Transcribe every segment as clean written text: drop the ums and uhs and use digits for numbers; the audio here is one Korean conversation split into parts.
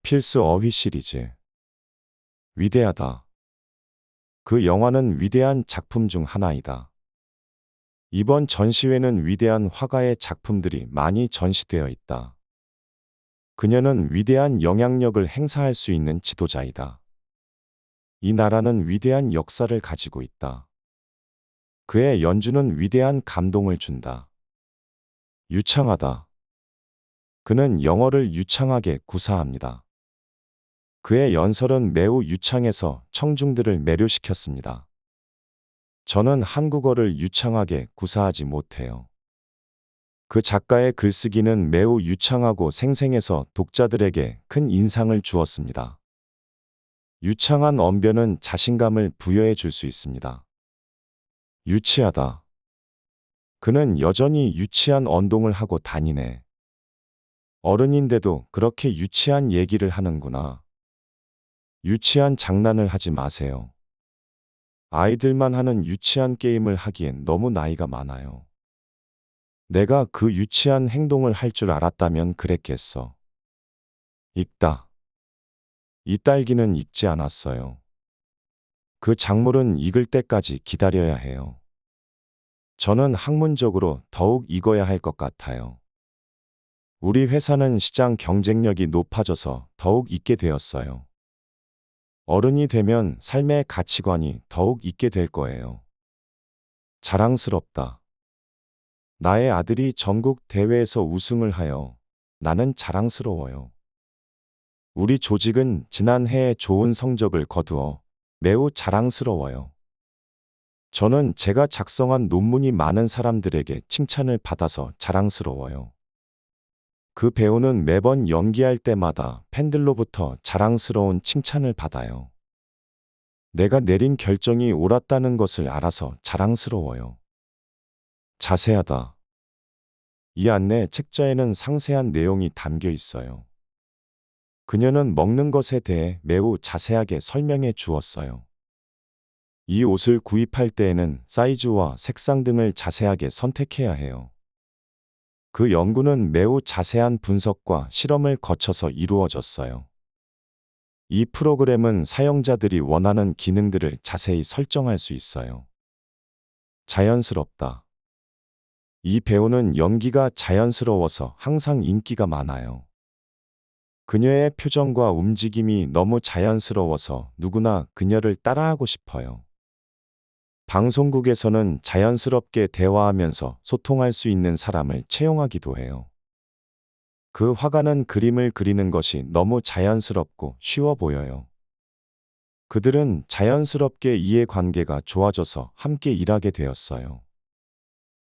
필수 어휘 시리즈. 위대하다. 그 영화는 위대한 작품 중 하나이다. 이번 전시회는 위대한 화가의 작품들이 많이 전시되어 있다. 그녀는 위대한 영향력을 행사할 수 있는 지도자이다. 이 나라는 위대한 역사를 가지고 있다. 그의 연주는 위대한 감동을 준다. 유창하다. 그는 영어를 유창하게 구사합니다. 그의 연설은 매우 유창해서 청중들을 매료시켰습니다. 저는 한국어를 유창하게 구사하지 못해요. 그 작가의 글쓰기는 매우 유창하고 생생해서 독자들에게 큰 인상을 주었습니다. 유창한 언변은 자신감을 부여해 줄 수 있습니다. 유치하다. 그는 여전히 유치한 언동을 하고 다니네. 어른인데도 그렇게 유치한 얘기를 하는구나. 유치한 장난을 하지 마세요. 아이들만 하는 유치한 게임을 하기엔 너무 나이가 많아요. 내가 그 유치한 행동을 할 줄 알았다면 그랬겠어. 익다. 이 딸기는 익지 않았어요. 그 작물은 익을 때까지 기다려야 해요. 저는 학문적으로 더욱 익어야 할 것 같아요. 우리 회사는 시장 경쟁력이 높아져서 더욱 익게 되었어요. 어른이 되면 삶의 가치관이 더욱 있게 될 거예요. 자랑스럽다. 나의 아들이 전국 대회에서 우승을 하여 나는 자랑스러워요. 우리 조직은 지난해에 좋은 성적을 거두어 매우 자랑스러워요. 저는 제가 작성한 논문이 많은 사람들에게 칭찬을 받아서 자랑스러워요. 그 배우는 매번 연기할 때마다 팬들로부터 자랑스러운 칭찬을 받아요. 내가 내린 결정이 옳았다는 것을 알아서 자랑스러워요. 자세하다. 이 안내 책자에는 상세한 내용이 담겨 있어요. 그녀는 먹는 것에 대해 매우 자세하게 설명해 주었어요. 이 옷을 구입할 때에는 사이즈와 색상 등을 자세하게 선택해야 해요. 그 연구는 매우 자세한 분석과 실험을 거쳐서 이루어졌어요. 이 프로그램은 사용자들이 원하는 기능들을 자세히 설정할 수 있어요. 자연스럽다. 이 배우는 연기가 자연스러워서 항상 인기가 많아요. 그녀의 표정과 움직임이 너무 자연스러워서 누구나 그녀를 따라하고 싶어요. 방송국에서는 자연스럽게 대화하면서 소통할 수 있는 사람을 채용하기도 해요. 그 화가는 그림을 그리는 것이 너무 자연스럽고 쉬워 보여요. 그들은 자연스럽게 이해관계가 좋아져서 함께 일하게 되었어요.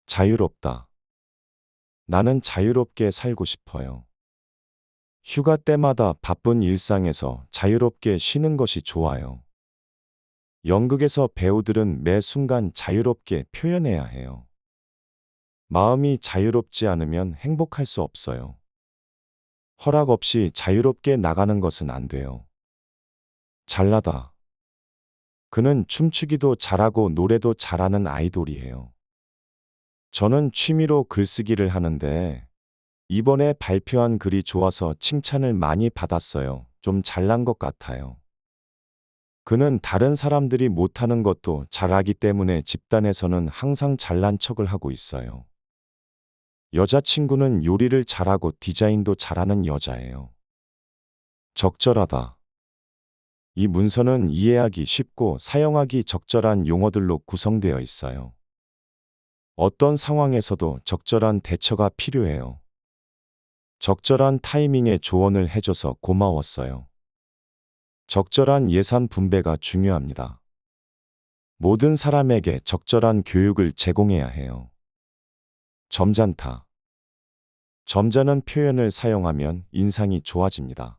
자유롭다. 나는 자유롭게 살고 싶어요. 휴가 때마다 바쁜 일상에서 자유롭게 쉬는 것이 좋아요. 연극에서 배우들은 매 순간 자유롭게 표현해야 해요. 마음이 자유롭지 않으면 행복할 수 없어요. 허락 없이 자유롭게 나가는 것은 안 돼요. 잘나다. 그는 춤추기도 잘하고 노래도 잘하는 아이돌이에요. 저는 취미로 글쓰기를 하는데 이번에 발표한 글이 좋아서 칭찬을 많이 받았어요. 좀 잘난 것 같아요. 그는 다른 사람들이 못하는 것도 잘하기 때문에 집단에서는 항상 잘난 척을 하고 있어요. 여자친구는 요리를 잘하고 디자인도 잘하는 여자예요. 적절하다. 이 문서는 이해하기 쉽고 사용하기 적절한 용어들로 구성되어 있어요. 어떤 상황에서도 적절한 대처가 필요해요. 적절한 타이밍에 조언을 해줘서 고마웠어요. 적절한 예산 분배가 중요합니다. 모든 사람에게 적절한 교육을 제공해야 해요. 점잖다. 점잖은 표현을 사용하면 인상이 좋아집니다.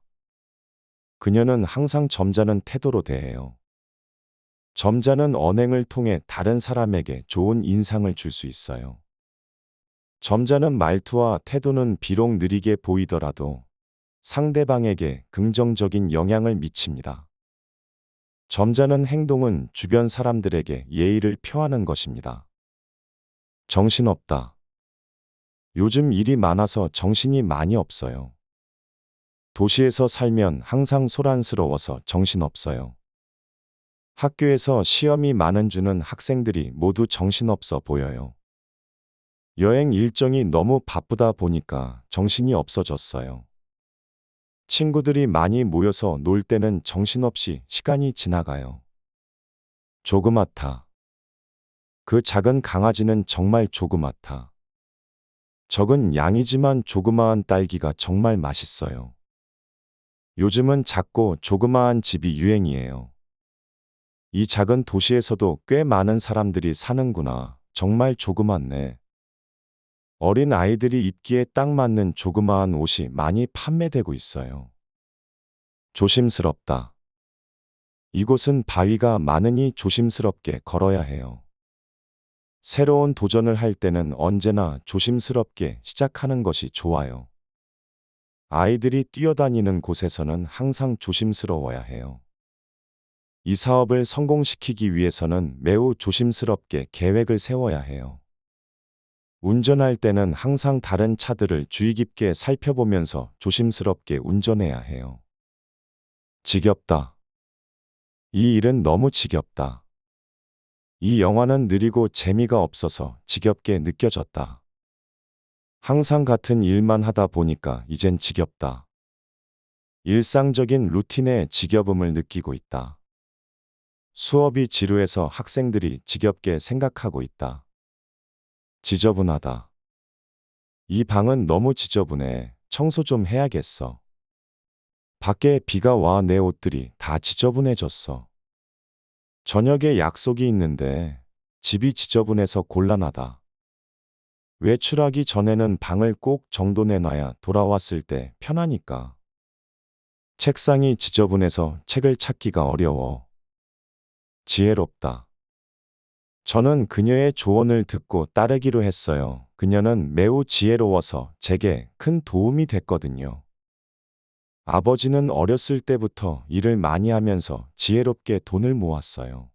그녀는 항상 점잖은 태도로 대해요. 점잖은 언행을 통해 다른 사람에게 좋은 인상을 줄 수 있어요. 점잖은 말투와 태도는 비록 느리게 보이더라도 상대방에게 긍정적인 영향을 미칩니다. 점잖은 행동은 주변 사람들에게 예의를 표하는 것입니다. 정신없다. 요즘 일이 많아서 정신이 많이 없어요. 도시에서 살면 항상 소란스러워서 정신없어요. 학교에서 시험이 많은 주는 학생들이 모두 정신없어 보여요. 여행 일정이 너무 바쁘다 보니까 정신이 없어졌어요. 친구들이 많이 모여서 놀 때는 정신없이 시간이 지나가요. 조그맣다. 그 작은 강아지는 정말 조그맣다. 적은 양이지만 조그마한 딸기가 정말 맛있어요. 요즘은 작고 조그마한 집이 유행이에요. 이 작은 도시에서도 꽤 많은 사람들이 사는구나. 정말 조그맣네. 어린 아이들이 입기에 딱 맞는 조그마한 옷이 많이 판매되고 있어요. 조심스럽다. 이곳은 바위가 많으니 조심스럽게 걸어야 해요. 새로운 도전을 할 때는 언제나 조심스럽게 시작하는 것이 좋아요. 아이들이 뛰어다니는 곳에서는 항상 조심스러워야 해요. 이 사업을 성공시키기 위해서는 매우 조심스럽게 계획을 세워야 해요. 운전할 때는 항상 다른 차들을 주의 깊게 살펴보면서 조심스럽게 운전해야 해요. 지겹다. 이 일은 너무 지겹다. 이 영화는 느리고 재미가 없어서 지겹게 느껴졌다. 항상 같은 일만 하다 보니까 이젠 지겹다. 일상적인 루틴에 지겨움을 느끼고 있다. 수업이 지루해서 학생들이 지겹게 생각하고 있다. 지저분하다. 이 방은 너무 지저분해. 청소 좀 해야겠어. 밖에 비가 와 내 옷들이 다 지저분해졌어. 저녁에 약속이 있는데 집이 지저분해서 곤란하다. 외출하기 전에는 방을 꼭 정돈해놔야 돌아왔을 때 편하니까. 책상이 지저분해서 책을 찾기가 어려워. 지혜롭다. 저는 그녀의 조언을 듣고 따르기로 했어요. 그녀는 매우 지혜로워서 제게 큰 도움이 됐거든요. 아버지는 어렸을 때부터 일을 많이 하면서 지혜롭게 돈을 모았어요.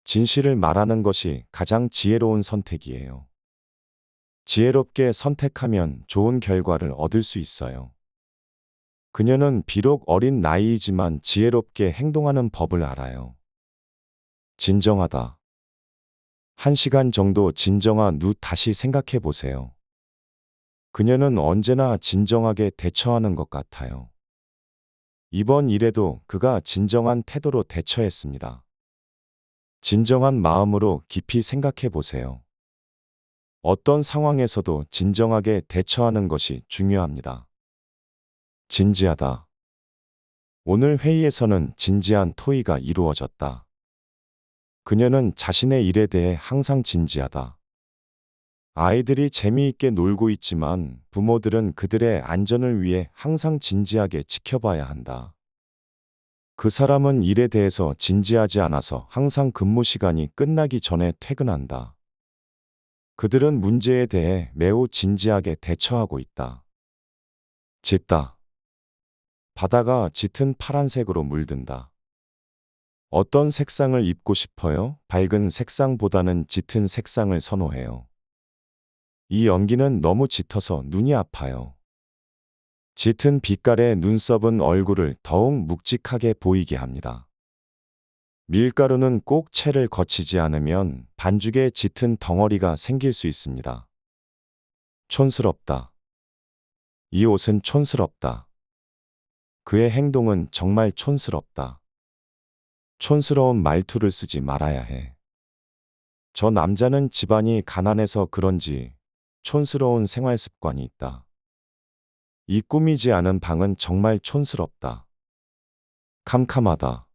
진실을 말하는 것이 가장 지혜로운 선택이에요. 지혜롭게 선택하면 좋은 결과를 얻을 수 있어요. 그녀는 비록 어린 나이이지만 지혜롭게 행동하는 법을 알아요. 진정하다. 1시간 정도 진정한 후 다시 생각해 보세요. 그녀는 언제나 진정하게 대처하는 것 같아요. 이번 일에도 그가 진정한 태도로 대처했습니다. 진정한 마음으로 깊이 생각해 보세요. 어떤 상황에서도 진정하게 대처하는 것이 중요합니다. 진지하다. 오늘 회의에서는 진지한 토의가 이루어졌다. 그녀는 자신의 일에 대해 항상 진지하다. 아이들이 재미있게 놀고 있지만 부모들은 그들의 안전을 위해 항상 진지하게 지켜봐야 한다. 그 사람은 일에 대해서 진지하지 않아서 항상 근무 시간이 끝나기 전에 퇴근한다. 그들은 문제에 대해 매우 진지하게 대처하고 있다. 짙다. 바다가 짙은 파란색으로 물든다. 어떤 색상을 입고 싶어요? 밝은 색상보다는 짙은 색상을 선호해요. 이 연기는 너무 짙어서 눈이 아파요. 짙은 빛깔의 눈썹은 얼굴을 더욱 묵직하게 보이게 합니다. 밀가루는 꼭 채를 거치지 않으면 반죽에 짙은 덩어리가 생길 수 있습니다. 촌스럽다. 이 옷은 촌스럽다. 그의 행동은 정말 촌스럽다. 촌스러운 말투를 쓰지 말아야 해. 저 남자는 집안이 가난해서 그런지 촌스러운 생활 습관이 있다. 이 꾸미지 않은 방은 정말 촌스럽다. 캄캄하다.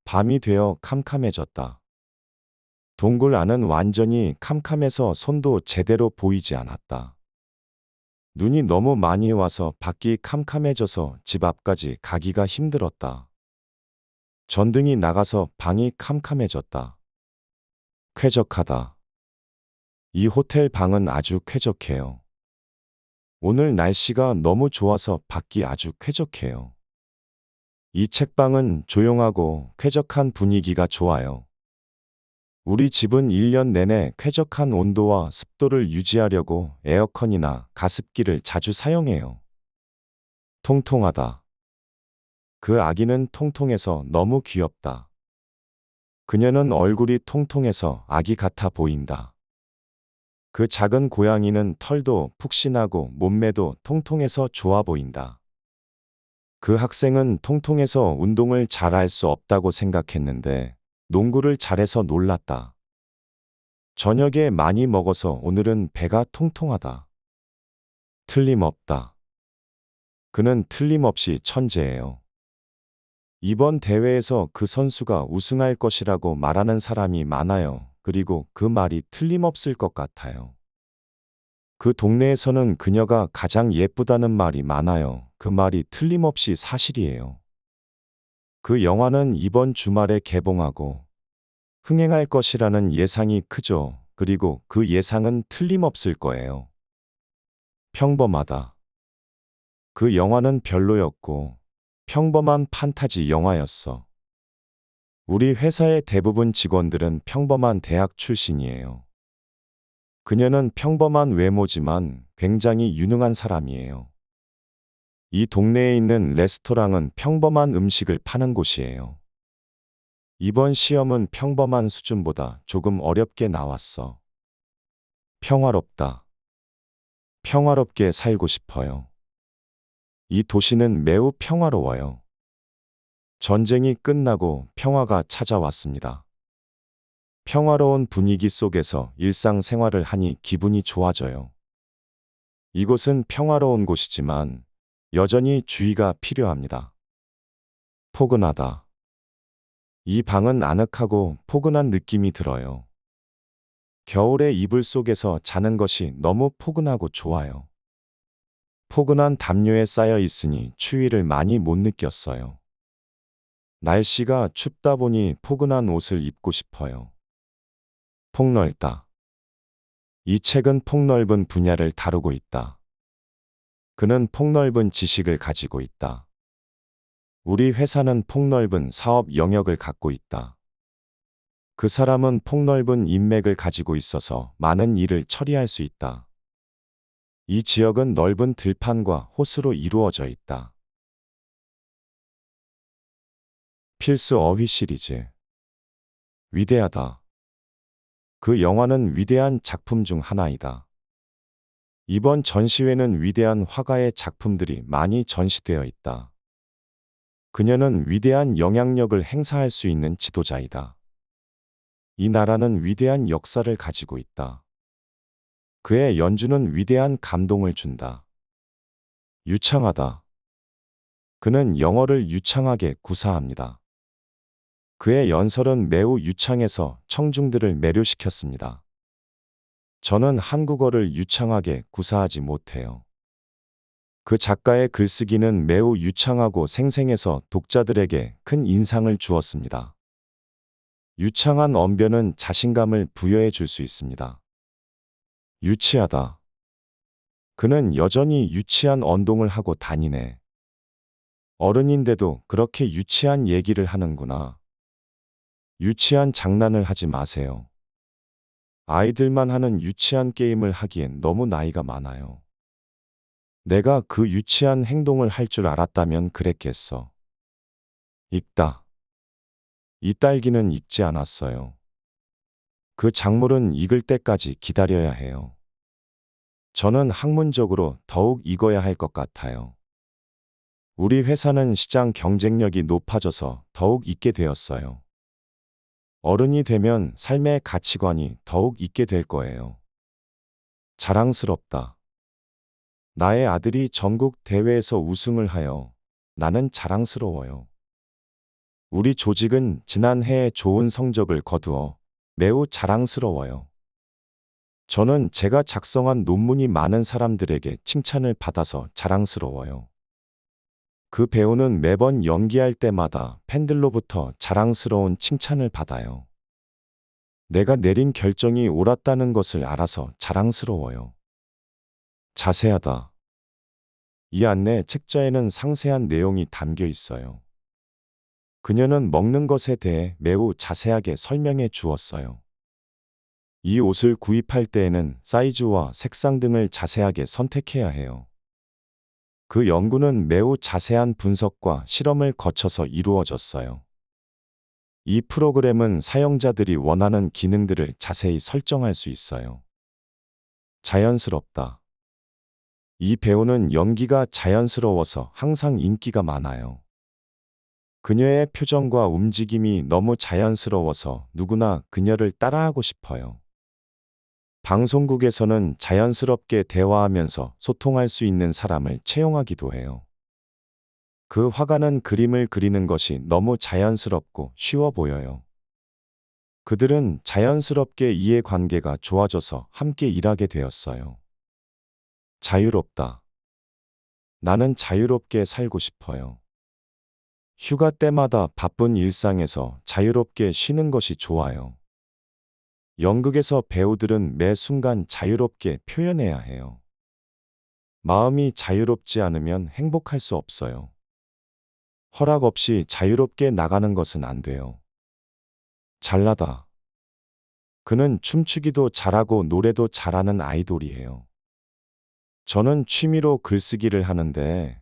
밤이 되어 캄캄해졌다. 동굴 안은 완전히 캄캄해서 손도 제대로 보이지 않았다. 눈이 너무 많이 와서 밖이 캄캄해져서 집 앞까지 가기가 힘들었다. 전등이 나가서 방이 캄캄해졌다. 쾌적하다. 이 호텔 방은 아주 쾌적해요. 오늘 날씨가 너무 좋아서 밖이 아주 쾌적해요. 이 책방은 조용하고 쾌적한 분위기가 좋아요. 우리 집은 1년 내내 쾌적한 온도와 습도를 유지하려고 에어컨이나 가습기를 자주 사용해요. 통통하다. 그 아기는 통통해서 너무 귀엽다. 그녀는 얼굴이 통통해서 아기 같아 보인다. 그 작은 고양이는 털도 푹신하고 몸매도 통통해서 좋아 보인다. 그 학생은 통통해서 운동을 잘할 수 없다고 생각했는데 농구를 잘해서 놀랐다. 저녁에 많이 먹어서 오늘은 배가 통통하다. 틀림없다. 그는 틀림없이 천재예요. 이번 대회에서 그 선수가 우승할 것이라고 말하는 사람이 많아요. 그리고 그 말이 틀림없을 것 같아요. 그 동네에서는 그녀가 가장 예쁘다는 말이 많아요. 그 말이 틀림없이 사실이에요. 그 영화는 이번 주말에 개봉하고 흥행할 것이라는 예상이 크죠. 그리고 그 예상은 틀림없을 거예요. 평범하다. 그 영화는 별로였고 평범한 판타지 영화였어. 우리 회사의 대부분 직원들은 평범한 대학 출신이에요. 그녀는 평범한 외모지만 굉장히 유능한 사람이에요. 이 동네에 있는 레스토랑은 평범한 음식을 파는 곳이에요. 이번 시험은 평범한 수준보다 조금 어렵게 나왔어. 평화롭다. 평화롭게 살고 싶어요. 이 도시는 매우 평화로워요. 전쟁이 끝나고 평화가 찾아왔습니다. 평화로운 분위기 속에서 일상생활을 하니 기분이 좋아져요. 이곳은 평화로운 곳이지만 여전히 주의가 필요합니다. 포근하다. 이 방은 아늑하고 포근한 느낌이 들어요. 겨울에 이불 속에서 자는 것이 너무 포근하고 좋아요. 포근한 담요에 쌓여 있으니 추위를 많이 못 느꼈어요. 날씨가 춥다 보니 포근한 옷을 입고 싶어요. 폭넓다. 이 책은 폭넓은 분야를 다루고 있다. 그는 폭넓은 지식을 가지고 있다. 우리 회사는 폭넓은 사업 영역을 갖고 있다. 그 사람은 폭넓은 인맥을 가지고 있어서 많은 일을 처리할 수 있다. 이 지역은 넓은 들판과 호수로 이루어져 있다. 필수 어휘 시리즈. 위대하다. 그 영화는 위대한 작품 중 하나이다. 이번 전시회는 위대한 화가의 작품들이 많이 전시되어 있다. 그녀는 위대한 영향력을 행사할 수 있는 지도자이다. 이 나라는 위대한 역사를 가지고 있다. 그의 연주는 위대한 감동을 준다. 유창하다. 그는 영어를 유창하게 구사합니다. 그의 연설은 매우 유창해서 청중들을 매료시켰습니다. 저는 한국어를 유창하게 구사하지 못해요. 그 작가의 글쓰기는 매우 유창하고 생생해서 독자들에게 큰 인상을 주었습니다. 유창한 언변은 자신감을 부여해 줄 수 있습니다. 유치하다. 그는 여전히 유치한 언동을 하고 다니네. 어른인데도 그렇게 유치한 얘기를 하는구나. 유치한 장난을 하지 마세요. 아이들만 하는 유치한 게임을 하기엔 너무 나이가 많아요. 내가 그 유치한 행동을 할 줄 알았다면 그랬겠어. 익다. 이 딸기는 익지 않았어요. 그 작물은 익을 때까지 기다려야 해요. 저는 학문적으로 더욱 익어야 할 것 같아요. 우리 회사는 시장 경쟁력이 높아져서 더욱 익게 되었어요. 어른이 되면 삶의 가치관이 더욱 있게 될 거예요. 자랑스럽다. 나의 아들이 전국 대회에서 우승을 하여 나는 자랑스러워요. 우리 조직은 지난해에 좋은 성적을 거두어 매우 자랑스러워요. 저는 제가 작성한 논문이 많은 사람들에게 칭찬을 받아서 자랑스러워요. 그 배우는 매번 연기할 때마다 팬들로부터 자랑스러운 칭찬을 받아요. 내가 내린 결정이 옳았다는 것을 알아서 자랑스러워요. 자세하다. 이 안내 책자에는 상세한 내용이 담겨 있어요. 그녀는 먹는 것에 대해 매우 자세하게 설명해 주었어요. 이 옷을 구입할 때에는 사이즈와 색상 등을 자세하게 선택해야 해요. 그 연구는 매우 자세한 분석과 실험을 거쳐서 이루어졌어요. 이 프로그램은 사용자들이 원하는 기능들을 자세히 설정할 수 있어요. 자연스럽다. 이 배우는 연기가 자연스러워서 항상 인기가 많아요. 그녀의 표정과 움직임이 너무 자연스러워서 누구나 그녀를 따라하고 싶어요. 방송국에서는 자연스럽게 대화하면서 소통할 수 있는 사람을 채용하기도 해요. 그 화가는 그림을 그리는 것이 너무 자연스럽고 쉬워 보여요. 그들은 자연스럽게 이해관계가 좋아져서 함께 일하게 되었어요. 자유롭다. 나는 자유롭게 살고 싶어요. 휴가 때마다 바쁜 일상에서 자유롭게 쉬는 것이 좋아요. 연극에서 배우들은 매 순간 자유롭게 표현해야 해요. 마음이 자유롭지 않으면 행복할 수 없어요. 허락 없이 자유롭게 나가는 것은 안 돼요. 잘나다. 그는 춤추기도 잘하고 노래도 잘하는 아이돌이에요. 저는 취미로 글쓰기를 하는데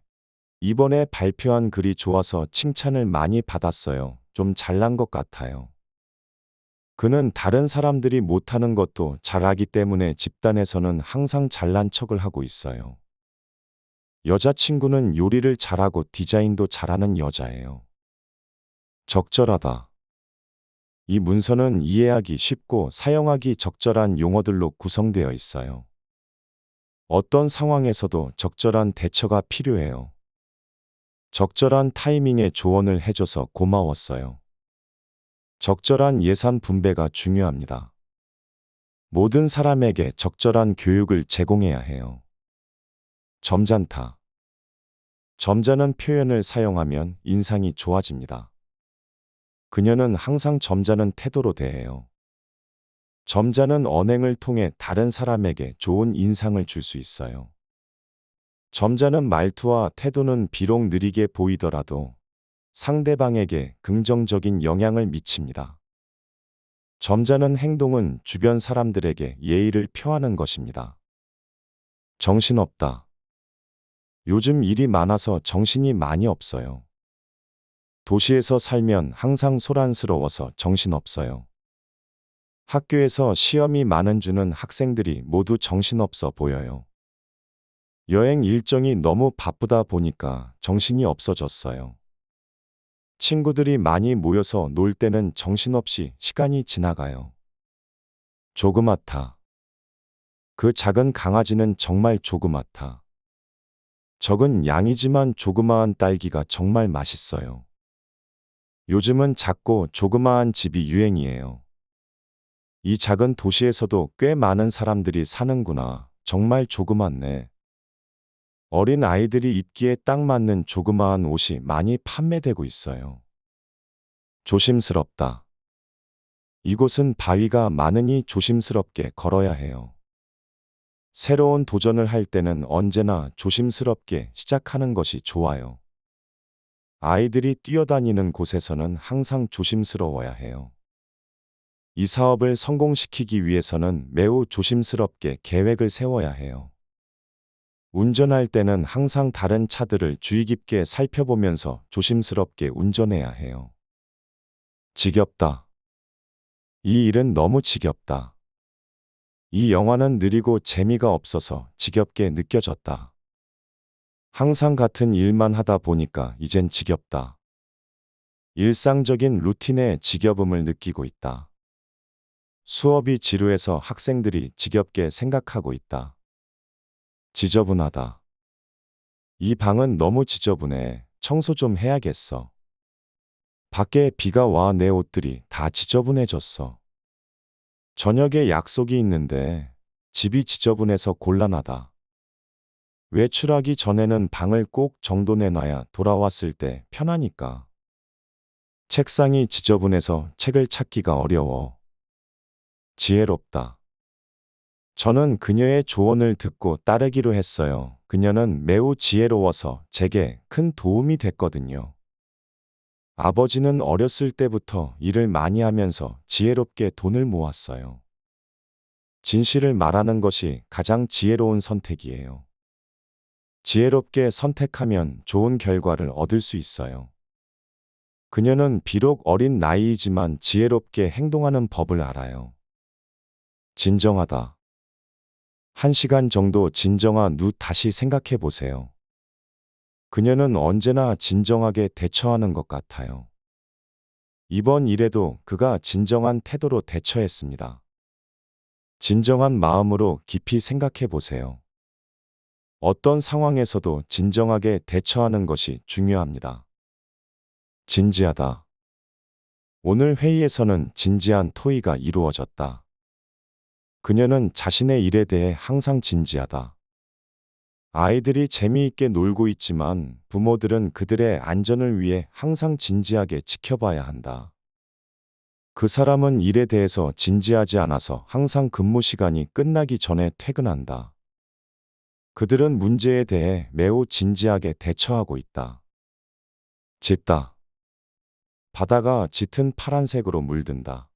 이번에 발표한 글이 좋아서 칭찬을 많이 받았어요. 좀 잘난 것 같아요. 그는 다른 사람들이 못하는 것도 잘하기 때문에 집단에서는 항상 잘난 척을 하고 있어요. 여자친구는 요리를 잘하고 디자인도 잘하는 여자예요. 적절하다. 이 문서는 이해하기 쉽고 사용하기 적절한 용어들로 구성되어 있어요. 어떤 상황에서도 적절한 대처가 필요해요. 적절한 타이밍에 조언을 해줘서 고마웠어요. 적절한 예산 분배가 중요합니다. 모든 사람에게 적절한 교육을 제공해야 해요. 점잖다. 점잖은 표현을 사용하면 인상이 좋아집니다. 그녀는 항상 점잖은 태도로 대해요. 점잖은 언행을 통해 다른 사람에게 좋은 인상을 줄 수 있어요. 점잖은 말투와 태도는 비록 느리게 보이더라도 상대방에게 긍정적인 영향을 미칩니다. 점잖은 행동은 주변 사람들에게 예의를 표하는 것입니다. 정신없다. 요즘 일이 많아서 정신이 많이 없어요. 도시에서 살면 항상 소란스러워서 정신없어요. 학교에서 시험이 많은 주는 학생들이 모두 정신없어 보여요. 여행 일정이 너무 바쁘다 보니까 정신이 없어졌어요. 친구들이 많이 모여서 놀 때는 정신없이 시간이 지나가요. 조그맣다. 그 작은 강아지는 정말 조그맣다. 적은 양이지만 조그마한 딸기가 정말 맛있어요. 요즘은 작고 조그마한 집이 유행이에요. 이 작은 도시에서도 꽤 많은 사람들이 사는구나. 정말 조그맣네. 어린 아이들이 입기에 딱 맞는 조그마한 옷이 많이 판매되고 있어요. 조심스럽다. 이곳은 바위가 많으니 조심스럽게 걸어야 해요. 새로운 도전을 할 때는 언제나 조심스럽게 시작하는 것이 좋아요. 아이들이 뛰어다니는 곳에서는 항상 조심스러워야 해요. 이 사업을 성공시키기 위해서는 매우 조심스럽게 계획을 세워야 해요. 운전할 때는 항상 다른 차들을 주의 깊게 살펴보면서 조심스럽게 운전해야 해요. 지겹다. 이 일은 너무 지겹다. 이 영화는 느리고 재미가 없어서 지겹게 느껴졌다. 항상 같은 일만 하다 보니까 이젠 지겹다. 일상적인 루틴에 지겨움을 느끼고 있다. 수업이 지루해서 학생들이 지겹게 생각하고 있다. 지저분하다. 이 방은 너무 지저분해. 청소 좀 해야겠어. 밖에 비가 와 내 옷들이 다 지저분해졌어. 저녁에 약속이 있는데 집이 지저분해서 곤란하다. 외출하기 전에는 방을 꼭 정돈해놔야 돌아왔을 때 편하니까. 책상이 지저분해서 책을 찾기가 어려워. 지혜롭다. 저는 그녀의 조언을 듣고 따르기로 했어요. 그녀는 매우 지혜로워서 제게 큰 도움이 됐거든요. 아버지는 어렸을 때부터 일을 많이 하면서 지혜롭게 돈을 모았어요. 진실을 말하는 것이 가장 지혜로운 선택이에요. 지혜롭게 선택하면 좋은 결과를 얻을 수 있어요. 그녀는 비록 어린 나이이지만 지혜롭게 행동하는 법을 알아요. 진정하다. 1시간 정도 진정한 후 다시 생각해 보세요. 그녀는 언제나 진정하게 대처하는 것 같아요. 이번 일에도 그가 진정한 태도로 대처했습니다. 진정한 마음으로 깊이 생각해 보세요. 어떤 상황에서도 진정하게 대처하는 것이 중요합니다. 진지하다. 오늘 회의에서는 진지한 토의가 이루어졌다. 그녀는 자신의 일에 대해 항상 진지하다. 아이들이 재미있게 놀고 있지만 부모들은 그들의 안전을 위해 항상 진지하게 지켜봐야 한다. 그 사람은 일에 대해서 진지하지 않아서 항상 근무 시간이 끝나기 전에 퇴근한다. 그들은 문제에 대해 매우 진지하게 대처하고 있다. 짙다. 바다가 짙은 파란색으로 물든다.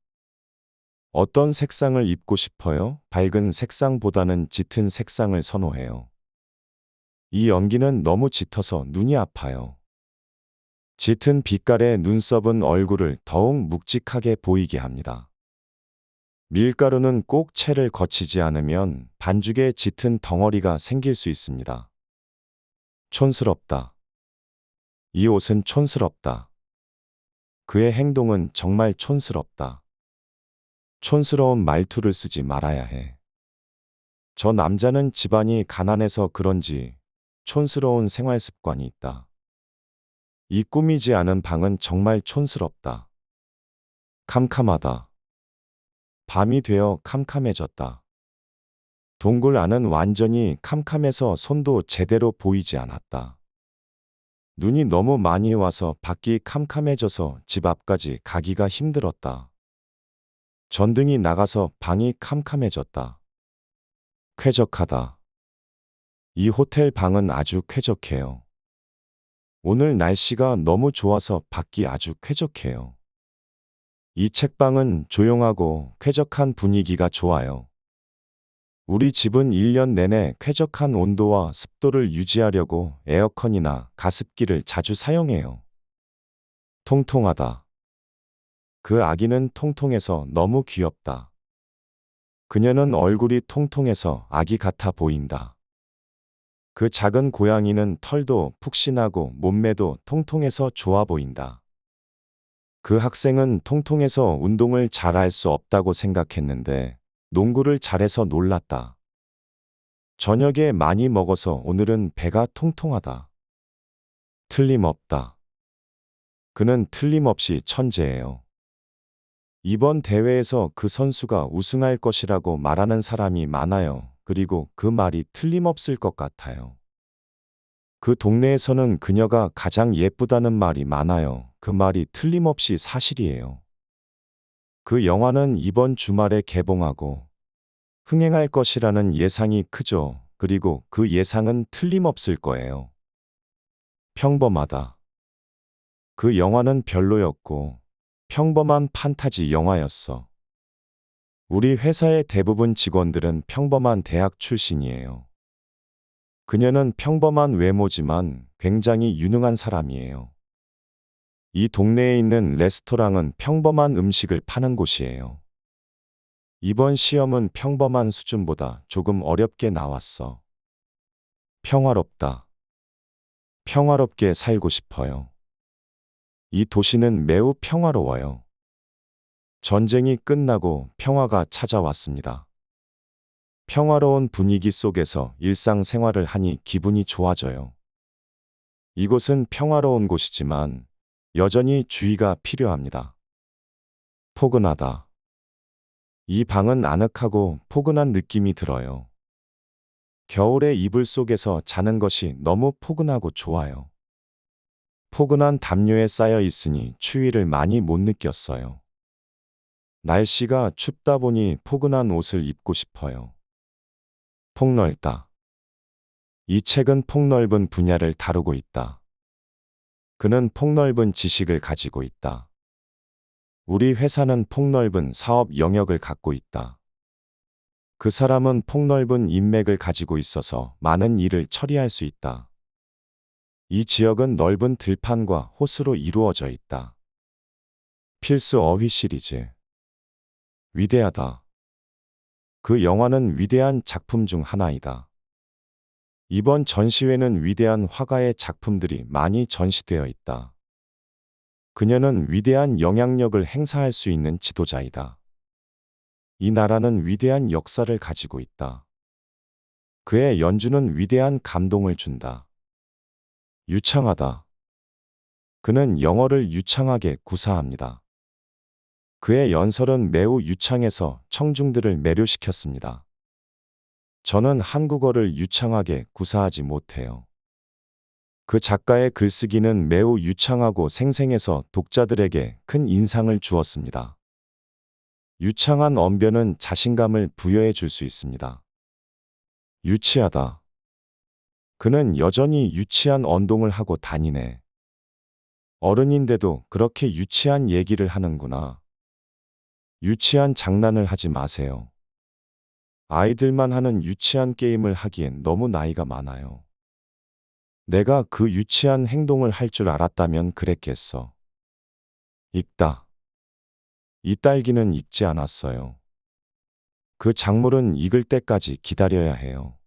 어떤 색상을 입고 싶어요? 밝은 색상보다는 짙은 색상을 선호해요. 이 연기는 너무 짙어서 눈이 아파요. 짙은 빛깔의 눈썹은 얼굴을 더욱 묵직하게 보이게 합니다. 밀가루는 꼭 채를 거치지 않으면 반죽에 짙은 덩어리가 생길 수 있습니다. 촌스럽다. 이 옷은 촌스럽다. 그의 행동은 정말 촌스럽다. 촌스러운 말투를 쓰지 말아야 해. 저 남자는 집안이 가난해서 그런지 촌스러운 생활 습관이 있다. 이 꾸미지 않은 방은 정말 촌스럽다. 캄캄하다. 밤이 되어 캄캄해졌다. 동굴 안은 완전히 캄캄해서 손도 제대로 보이지 않았다. 눈이 너무 많이 와서 밖이 캄캄해져서 집 앞까지 가기가 힘들었다. 전등이 나가서 방이 캄캄해졌다. 쾌적하다. 이 호텔 방은 아주 쾌적해요. 오늘 날씨가 너무 좋아서 밖이 아주 쾌적해요. 이 책방은 조용하고 쾌적한 분위기가 좋아요. 우리 집은 1년 내내 쾌적한 온도와 습도를 유지하려고 에어컨이나 가습기를 자주 사용해요. 통통하다. 그 아기는 통통해서 너무 귀엽다. 그녀는 얼굴이 통통해서 아기 같아 보인다. 그 작은 고양이는 털도 푹신하고 몸매도 통통해서 좋아 보인다. 그 학생은 통통해서 운동을 잘할 수 없다고 생각했는데 농구를 잘해서 놀랐다. 저녁에 많이 먹어서 오늘은 배가 통통하다. 틀림없다. 그는 틀림없이 천재예요. 이번 대회에서 그 선수가 우승할 것이라고 말하는 사람이 많아요. 그리고 그 말이 틀림없을 것 같아요. 그 동네에서는 그녀가 가장 예쁘다는 말이 많아요. 그 말이 틀림없이 사실이에요. 그 영화는 이번 주말에 개봉하고 흥행할 것이라는 예상이 크죠. 그리고 그 예상은 틀림없을 거예요. 평범하다. 그 영화는 별로였고 평범한 판타지 영화였어. 우리 회사의 대부분 직원들은 평범한 대학 출신이에요. 그녀는 평범한 외모지만 굉장히 유능한 사람이에요. 이 동네에 있는 레스토랑은 평범한 음식을 파는 곳이에요. 이번 시험은 평범한 수준보다 조금 어렵게 나왔어. 평화롭다. 평화롭게 살고 싶어요. 이 도시는 매우 평화로워요. 전쟁이 끝나고 평화가 찾아왔습니다. 평화로운 분위기 속에서 일상생활을 하니 기분이 좋아져요. 이곳은 평화로운 곳이지만 여전히 주의가 필요합니다. 포근하다. 이 방은 아늑하고 포근한 느낌이 들어요. 겨울에 이불 속에서 자는 것이 너무 포근하고 좋아요. 포근한 담요에 쌓여 있으니 추위를 많이 못 느꼈어요. 날씨가 춥다 보니 포근한 옷을 입고 싶어요. 폭넓다. 이 책은 폭넓은 분야를 다루고 있다. 그는 폭넓은 지식을 가지고 있다. 우리 회사는 폭넓은 사업 영역을 갖고 있다. 그 사람은 폭넓은 인맥을 가지고 있어서 많은 일을 처리할 수 있다. 이 지역은 넓은 들판과 호수로 이루어져 있다. 필수 어휘 시리즈. 위대하다. 그 영화는 위대한 작품 중 하나이다. 이번 전시회는 위대한 화가의 작품들이 많이 전시되어 있다. 그녀는 위대한 영향력을 행사할 수 있는 지도자이다. 이 나라는 위대한 역사를 가지고 있다. 그의 연주는 위대한 감동을 준다. 유창하다. 그는 영어를 유창하게 구사합니다. 그의 연설은 매우 유창해서 청중들을 매료시켰습니다. 저는 한국어를 유창하게 구사하지 못해요. 그 작가의 글쓰기는 매우 유창하고 생생해서 독자들에게 큰 인상을 주었습니다. 유창한 언변은 자신감을 부여해 줄 수 있습니다. 유치하다. 그는 여전히 유치한 언동을 하고 다니네. 어른인데도 그렇게 유치한 얘기를 하는구나. 유치한 장난을 하지 마세요. 아이들만 하는 유치한 게임을 하기엔 너무 나이가 많아요. 내가 그 유치한 행동을 할 줄 알았다면 그랬겠어. 익다. 이 딸기는 익지 않았어요. 그 작물은 익을 때까지 기다려야 해요.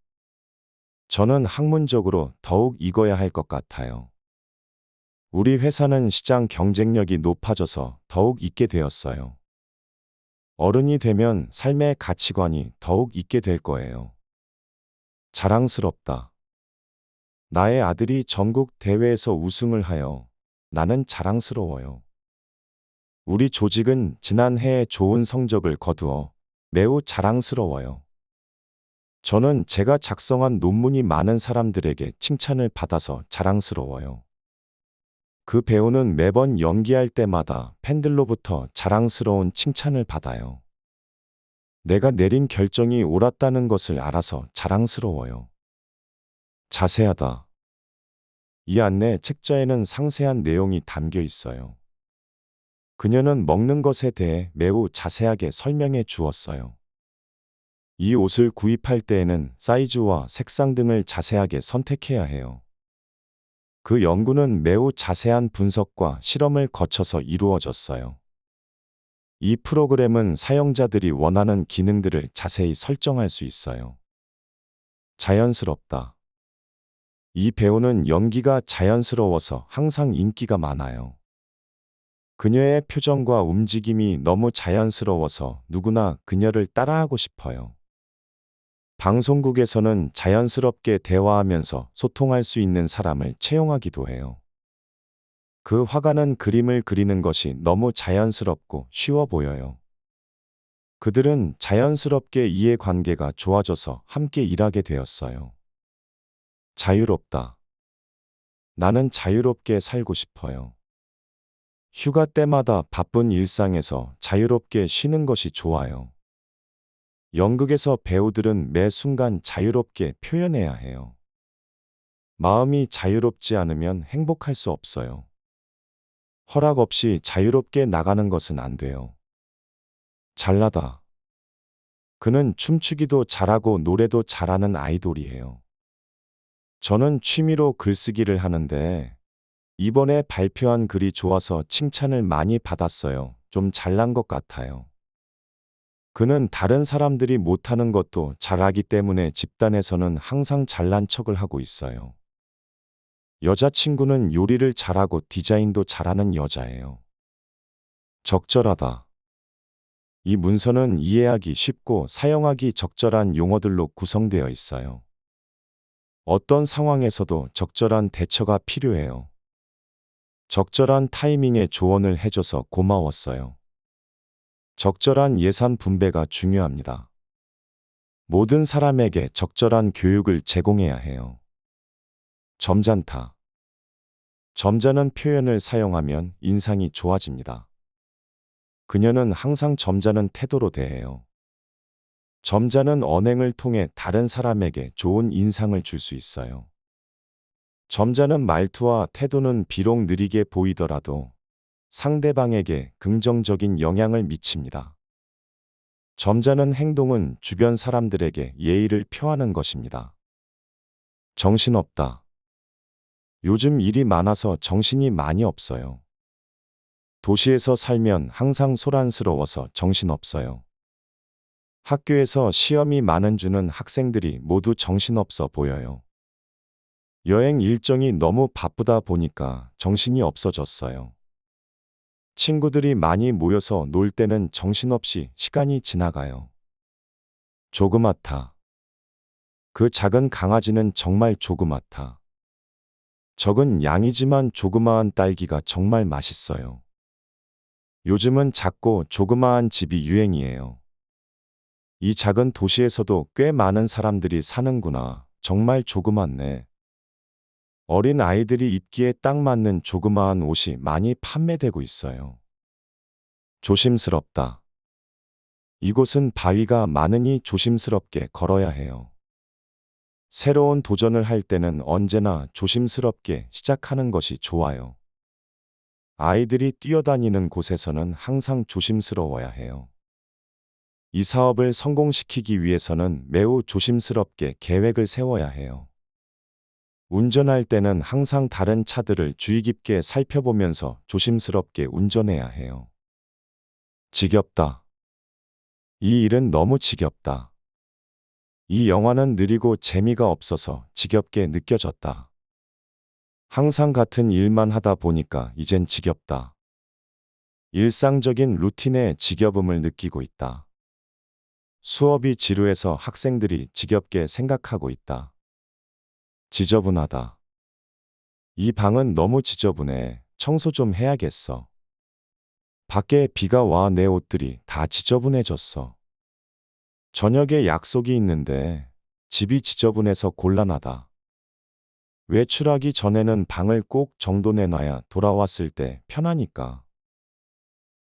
저는 학문적으로 더욱 익어야 할 것 같아요. 우리 회사는 시장 경쟁력이 높아져서 더욱 익게 되었어요. 어른이 되면 삶의 가치관이 더욱 있게 될 거예요. 자랑스럽다. 나의 아들이 전국 대회에서 우승을 하여 나는 자랑스러워요. 우리 조직은 지난해에 좋은 성적을 거두어 매우 자랑스러워요. 저는 제가 작성한 논문이 많은 사람들에게 칭찬을 받아서 자랑스러워요. 그 배우는 매번 연기할 때마다 팬들로부터 자랑스러운 칭찬을 받아요. 내가 내린 결정이 옳았다는 것을 알아서 자랑스러워요. 자세하다. 이 안내 책자에는 상세한 내용이 담겨 있어요. 그녀는 먹는 것에 대해 매우 자세하게 설명해 주었어요. 이 옷을 구입할 때에는 사이즈와 색상 등을 자세하게 선택해야 해요. 그 연구는 매우 자세한 분석과 실험을 거쳐서 이루어졌어요. 이 프로그램은 사용자들이 원하는 기능들을 자세히 설정할 수 있어요. 자연스럽다. 이 배우는 연기가 자연스러워서 항상 인기가 많아요. 그녀의 표정과 움직임이 너무 자연스러워서 누구나 그녀를 따라하고 싶어요. 방송국에서는 자연스럽게 대화하면서 소통할 수 있는 사람을 채용하기도 해요. 그 화가는 그림을 그리는 것이 너무 자연스럽고 쉬워 보여요. 그들은 자연스럽게 이해관계가 좋아져서 함께 일하게 되었어요. 자유롭다. 나는 자유롭게 살고 싶어요. 휴가 때마다 바쁜 일상에서 자유롭게 쉬는 것이 좋아요. 연극에서 배우들은 매 순간 자유롭게 표현해야 해요. 마음이 자유롭지 않으면 행복할 수 없어요. 허락 없이 자유롭게 나가는 것은 안 돼요. 잘나다. 그는 춤추기도 잘하고 노래도 잘하는 아이돌이에요. 저는 취미로 글쓰기를 하는데 이번에 발표한 글이 좋아서 칭찬을 많이 받았어요. 좀 잘난 것 같아요. 그는 다른 사람들이 못하는 것도 잘하기 때문에 집단에서는 항상 잘난 척을 하고 있어요. 여자친구는 요리를 잘하고 디자인도 잘하는 여자예요. 적절하다. 이 문서는 이해하기 쉽고 사용하기 적절한 용어들로 구성되어 있어요. 어떤 상황에서도 적절한 대처가 필요해요. 적절한 타이밍에 조언을 해줘서 고마웠어요. 적절한 예산 분배가 중요합니다. 모든 사람에게 적절한 교육을 제공해야 해요. 점잖다. 점잖은 표현을 사용하면 인상이 좋아집니다. 그녀는 항상 점잖은 태도로 대해요. 점잖은 언행을 통해 다른 사람에게 좋은 인상을 줄 수 있어요. 점잖은 말투와 태도는 비록 느리게 보이더라도 상대방에게 긍정적인 영향을 미칩니다. 점잖은 행동은 주변 사람들에게 예의를 표하는 것입니다. 정신없다. 요즘 일이 많아서 정신이 많이 없어요. 도시에서 살면 항상 소란스러워서 정신없어요. 학교에서 시험이 많은 주는 학생들이 모두 정신없어 보여요. 여행 일정이 너무 바쁘다 보니까 정신이 없어졌어요. 친구들이 많이 모여서 놀 때는 정신없이 시간이 지나가요. 조그맣다. 그 작은 강아지는 정말 조그맣다. 적은 양이지만 조그마한 딸기가 정말 맛있어요. 요즘은 작고 조그마한 집이 유행이에요. 이 작은 도시에서도 꽤 많은 사람들이 사는구나. 정말 조그맣네. 어린 아이들이 입기에 딱 맞는 조그마한 옷이 많이 판매되고 있어요. 조심스럽다. 이곳은 바위가 많으니 조심스럽게 걸어야 해요. 새로운 도전을 할 때는 언제나 조심스럽게 시작하는 것이 좋아요. 아이들이 뛰어다니는 곳에서는 항상 조심스러워야 해요. 이 사업을 성공시키기 위해서는 매우 조심스럽게 계획을 세워야 해요. 운전할 때는 항상 다른 차들을 주의 깊게 살펴보면서 조심스럽게 운전해야 해요. 지겹다. 이 일은 너무 지겹다. 이 영화는 느리고 재미가 없어서 지겹게 느껴졌다. 항상 같은 일만 하다 보니까 이젠 지겹다. 일상적인 루틴에 지겨움을 느끼고 있다. 수업이 지루해서 학생들이 지겹게 생각하고 있다. 지저분하다. 이 방은 너무 지저분해. 청소 좀 해야겠어. 밖에 비가 와 내 옷들이 다 지저분해졌어. 저녁에 약속이 있는데 집이 지저분해서 곤란하다. 외출하기 전에는 방을 꼭 정돈해놔야 돌아왔을 때 편하니까.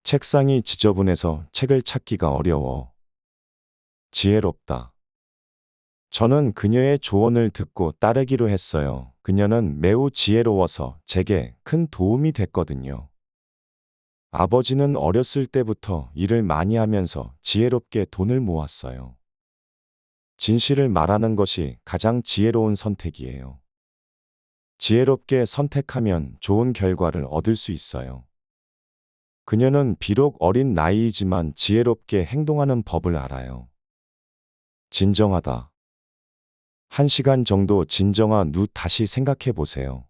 책상이 지저분해서 책을 찾기가 어려워. 지혜롭다. 저는 그녀의 조언을 듣고 따르기로 했어요. 그녀는 매우 지혜로워서 제게 큰 도움이 됐거든요. 아버지는 어렸을 때부터 일을 많이 하면서 지혜롭게 돈을 모았어요. 진실을 말하는 것이 가장 지혜로운 선택이에요. 지혜롭게 선택하면 좋은 결과를 얻을 수 있어요. 그녀는 비록 어린 나이이지만 지혜롭게 행동하는 법을 알아요. 진정하다. 1시간 정도 진정한 후 다시 생각해 보세요.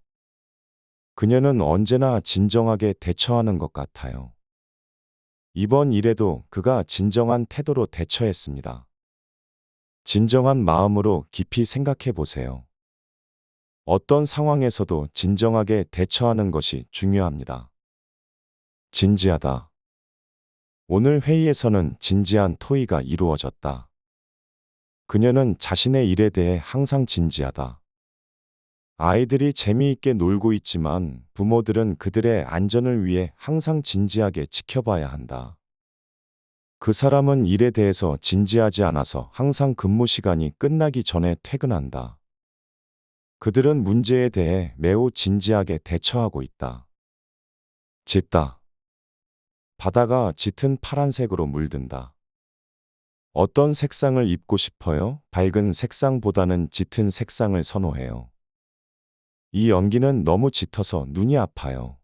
그녀는 언제나 진정하게 대처하는 것 같아요. 이번 일에도 그가 진정한 태도로 대처했습니다. 진정한 마음으로 깊이 생각해 보세요. 어떤 상황에서도 진정하게 대처하는 것이 중요합니다. 진지하다. 오늘 회의에서는 진지한 토의가 이루어졌다. 그녀는 자신의 일에 대해 항상 진지하다. 아이들이 재미있게 놀고 있지만 부모들은 그들의 안전을 위해 항상 진지하게 지켜봐야 한다. 그 사람은 일에 대해서 진지하지 않아서 항상 근무 시간이 끝나기 전에 퇴근한다. 그들은 문제에 대해 매우 진지하게 대처하고 있다. 짙다. 바다가 짙은 파란색으로 물든다. 어떤 색상을 입고 싶어요? 밝은 색상보다는 짙은 색상을 선호해요. 이 연기는 너무 짙어서 눈이 아파요.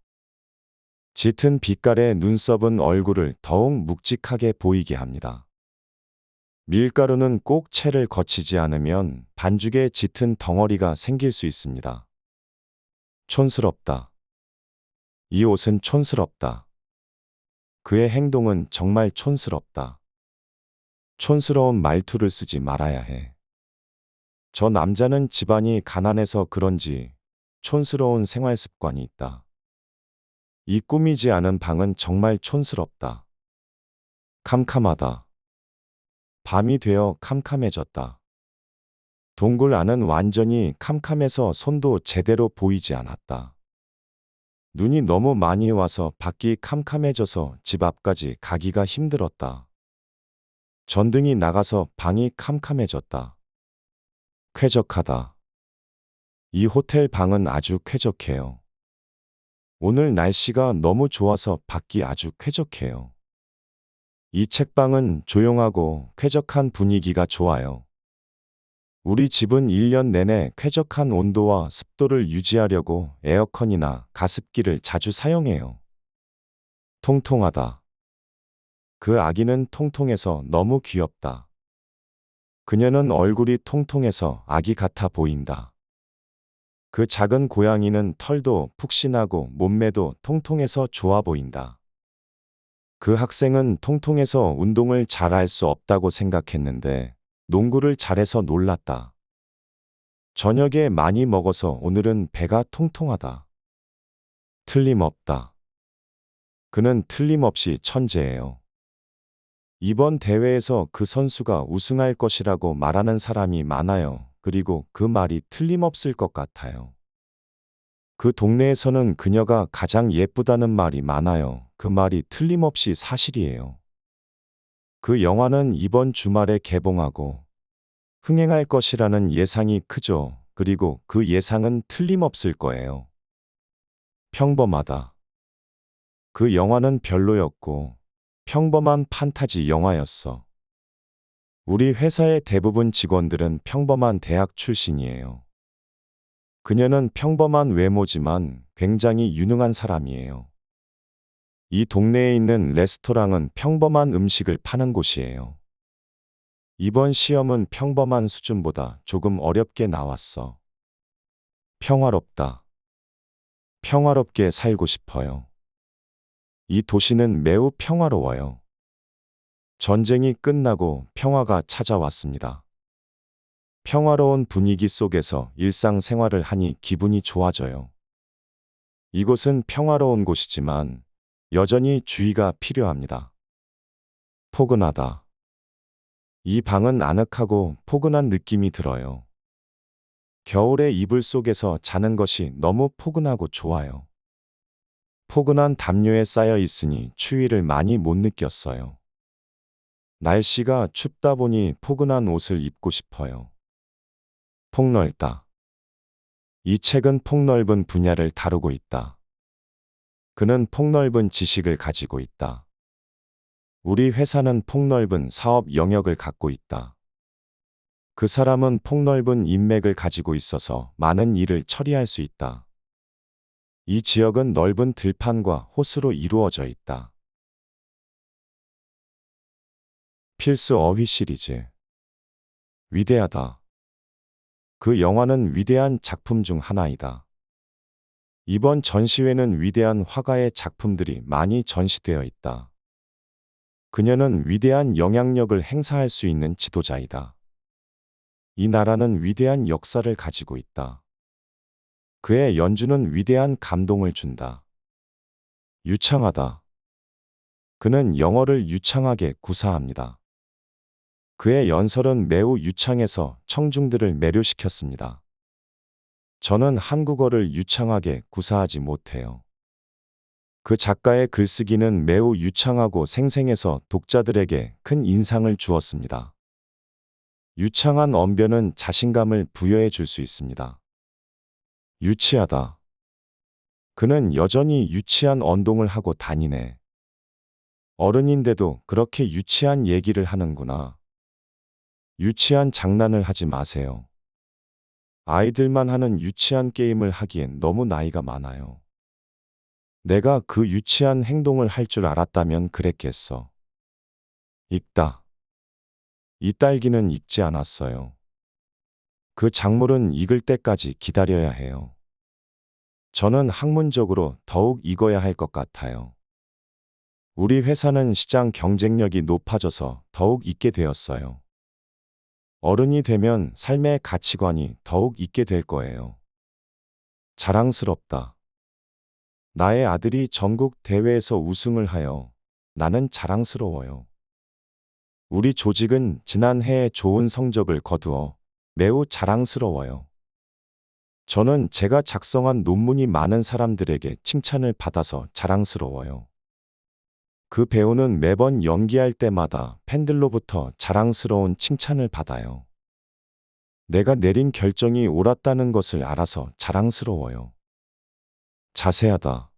짙은 빛깔의 눈썹은 얼굴을 더욱 묵직하게 보이게 합니다. 밀가루는 꼭 채를 거치지 않으면 반죽에 짙은 덩어리가 생길 수 있습니다. 촌스럽다. 이 옷은 촌스럽다. 그의 행동은 정말 촌스럽다. 촌스러운 말투를 쓰지 말아야 해. 저 남자는 집안이 가난해서 그런지 촌스러운 생활 습관이 있다. 이 꾸미지 않은 방은 정말 촌스럽다. 캄캄하다. 밤이 되어 캄캄해졌다. 동굴 안은 완전히 캄캄해서 손도 제대로 보이지 않았다. 눈이 너무 많이 와서 밖이 캄캄해져서 집 앞까지 가기가 힘들었다. 전등이 나가서 방이 캄캄해졌다. 쾌적하다. 이 호텔 방은 아주 쾌적해요. 오늘 날씨가 너무 좋아서 밖이 아주 쾌적해요. 이 책방은 조용하고 쾌적한 분위기가 좋아요. 우리 집은 1년 내내 쾌적한 온도와 습도를 유지하려고 에어컨이나 가습기를 자주 사용해요. 통통하다. 그 아기는 통통해서 너무 귀엽다. 그녀는 얼굴이 통통해서 아기 같아 보인다. 그 작은 고양이는 털도 푹신하고 몸매도 통통해서 좋아 보인다. 그 학생은 통통해서 운동을 잘할 수 없다고 생각했는데 농구를 잘해서 놀랐다. 저녁에 많이 먹어서 오늘은 배가 통통하다. 틀림없다. 그는 틀림없이 천재예요. 이번 대회에서 그 선수가 우승할 것이라고 말하는 사람이 많아요. 그리고 그 말이 틀림없을 것 같아요. 그 동네에서는 그녀가 가장 예쁘다는 말이 많아요. 그 말이 틀림없이 사실이에요. 그 영화는 이번 주말에 개봉하고 흥행할 것이라는 예상이 크죠. 그리고 그 예상은 틀림없을 거예요. 평범하다. 그 영화는 별로였고 평범한 판타지 영화였어. 우리 회사의 대부분 직원들은 평범한 대학 출신이에요. 그녀는 평범한 외모지만 굉장히 유능한 사람이에요. 이 동네에 있는 레스토랑은 평범한 음식을 파는 곳이에요. 이번 시험은 평범한 수준보다 조금 어렵게 나왔어. 평화롭다. 평화롭게 살고 싶어요. 이 도시는 매우 평화로워요. 전쟁이 끝나고 평화가 찾아왔습니다. 평화로운 분위기 속에서 일상생활을 하니 기분이 좋아져요. 이곳은 평화로운 곳이지만 여전히 주의가 필요합니다. 포근하다. 이 방은 아늑하고 포근한 느낌이 들어요. 겨울에 이불 속에서 자는 것이 너무 포근하고 좋아요. 포근한 담요에 쌓여 있으니 추위를 많이 못 느꼈어요. 날씨가 춥다 보니 포근한 옷을 입고 싶어요. 폭넓다. 이 책은 폭넓은 분야를 다루고 있다. 그는 폭넓은 지식을 가지고 있다. 우리 회사는 폭넓은 사업 영역을 갖고 있다. 그 사람은 폭넓은 인맥을 가지고 있어서 많은 일을 처리할 수 있다. 이 지역은 넓은 들판과 호수로 이루어져 있다. 필수 어휘 시리즈. 위대하다. 그 영화는 위대한 작품 중 하나이다. 이번 전시회는 위대한 화가의 작품들이 많이 전시되어 있다. 그녀는 위대한 영향력을 행사할 수 있는 지도자이다. 이 나라는 위대한 역사를 가지고 있다. 그의 연주는 위대한 감동을 준다. 유창하다. 그는 영어를 유창하게 구사합니다. 그의 연설은 매우 유창해서 청중들을 매료시켰습니다. 저는 한국어를 유창하게 구사하지 못해요. 그 작가의 글쓰기는 매우 유창하고 생생해서 독자들에게 큰 인상을 주었습니다. 유창한 언변은 자신감을 부여해 줄 수 있습니다. 유치하다. 그는 여전히 유치한 언동을 하고 다니네. 어른인데도 그렇게 유치한 얘기를 하는구나. 유치한 장난을 하지 마세요. 아이들만 하는 유치한 게임을 하기엔 너무 나이가 많아요. 내가 그 유치한 행동을 할 줄 알았다면 그랬겠어. 익다. 이 딸기는 익지 않았어요. 그 작물은 익을 때까지 기다려야 해요. 저는 학문적으로 더욱 익어야 할 것 같아요. 우리 회사는 시장 경쟁력이 높아져서 더욱 익게 되었어요. 어른이 되면 삶의 가치관이 더욱 있게 될 거예요. 자랑스럽다. 나의 아들이 전국 대회에서 우승을 하여 나는 자랑스러워요. 우리 조직은 지난해에 좋은 성적을 거두어 매우 자랑스러워요. 저는 제가 작성한 논문이 많은 사람들에게 칭찬을 받아서 자랑스러워요. 그 배우는 매번 연기할 때마다 팬들로부터 자랑스러운 칭찬을 받아요. 내가 내린 결정이 옳았다는 것을 알아서 자랑스러워요. 자세하다.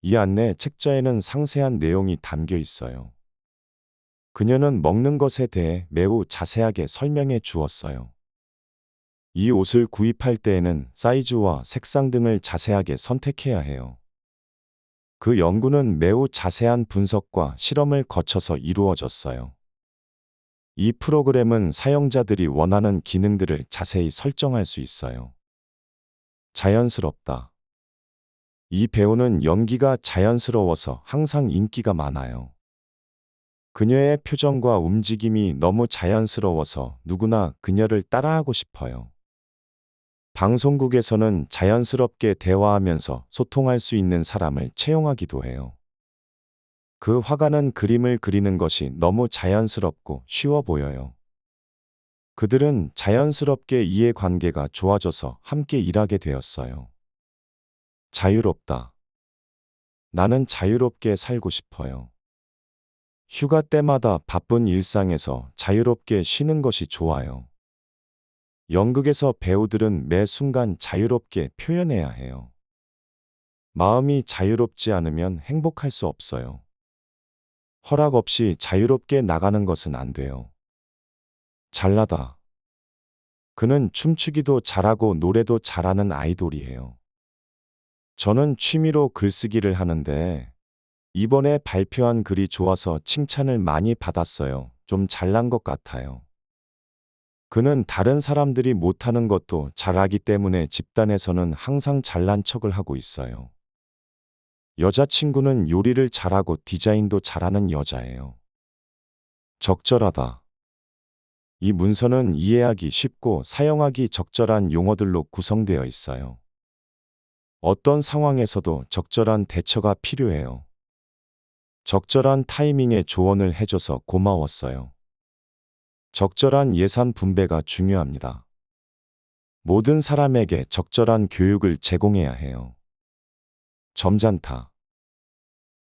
이 안내 책자에는 상세한 내용이 담겨 있어요. 그녀는 먹는 것에 대해 매우 자세하게 설명해 주었어요. 이 옷을 구입할 때에는 사이즈와 색상 등을 자세하게 선택해야 해요. 그 연구는 매우 자세한 분석과 실험을 거쳐서 이루어졌어요. 이 프로그램은 사용자들이 원하는 기능들을 자세히 설정할 수 있어요. 자연스럽다. 이 배우는 연기가 자연스러워서 항상 인기가 많아요. 그녀의 표정과 움직임이 너무 자연스러워서 누구나 그녀를 따라하고 싶어요. 방송국에서는 자연스럽게 대화하면서 소통할 수 있는 사람을 채용하기도 해요. 그 화가는 그림을 그리는 것이 너무 자연스럽고 쉬워 보여요. 그들은 자연스럽게 이해관계가 좋아져서 함께 일하게 되었어요. 자유롭다. 나는 자유롭게 살고 싶어요. 휴가 때마다 바쁜 일상에서 자유롭게 쉬는 것이 좋아요. 연극에서 배우들은 매 순간 자유롭게 표현해야 해요. 마음이 자유롭지 않으면 행복할 수 없어요. 허락 없이 자유롭게 나가는 것은 안 돼요. 잘나다. 그는 춤추기도 잘하고 노래도 잘하는 아이돌이에요. 저는 취미로 글쓰기를 하는데 이번에 발표한 글이 좋아서 칭찬을 많이 받았어요. 좀 잘난 것 같아요. 그는 다른 사람들이 못하는 것도 잘하기 때문에 집단에서는 항상 잘난 척을 하고 있어요. 여자친구는 요리를 잘하고 디자인도 잘하는 여자예요. 적절하다. 이 문서는 이해하기 쉽고 사용하기 적절한 용어들로 구성되어 있어요. 어떤 상황에서도 적절한 대처가 필요해요. 적절한 타이밍에 조언을 해줘서 고마웠어요. 적절한 예산 분배가 중요합니다. 모든 사람에게 적절한 교육을 제공해야 해요. 점잖다.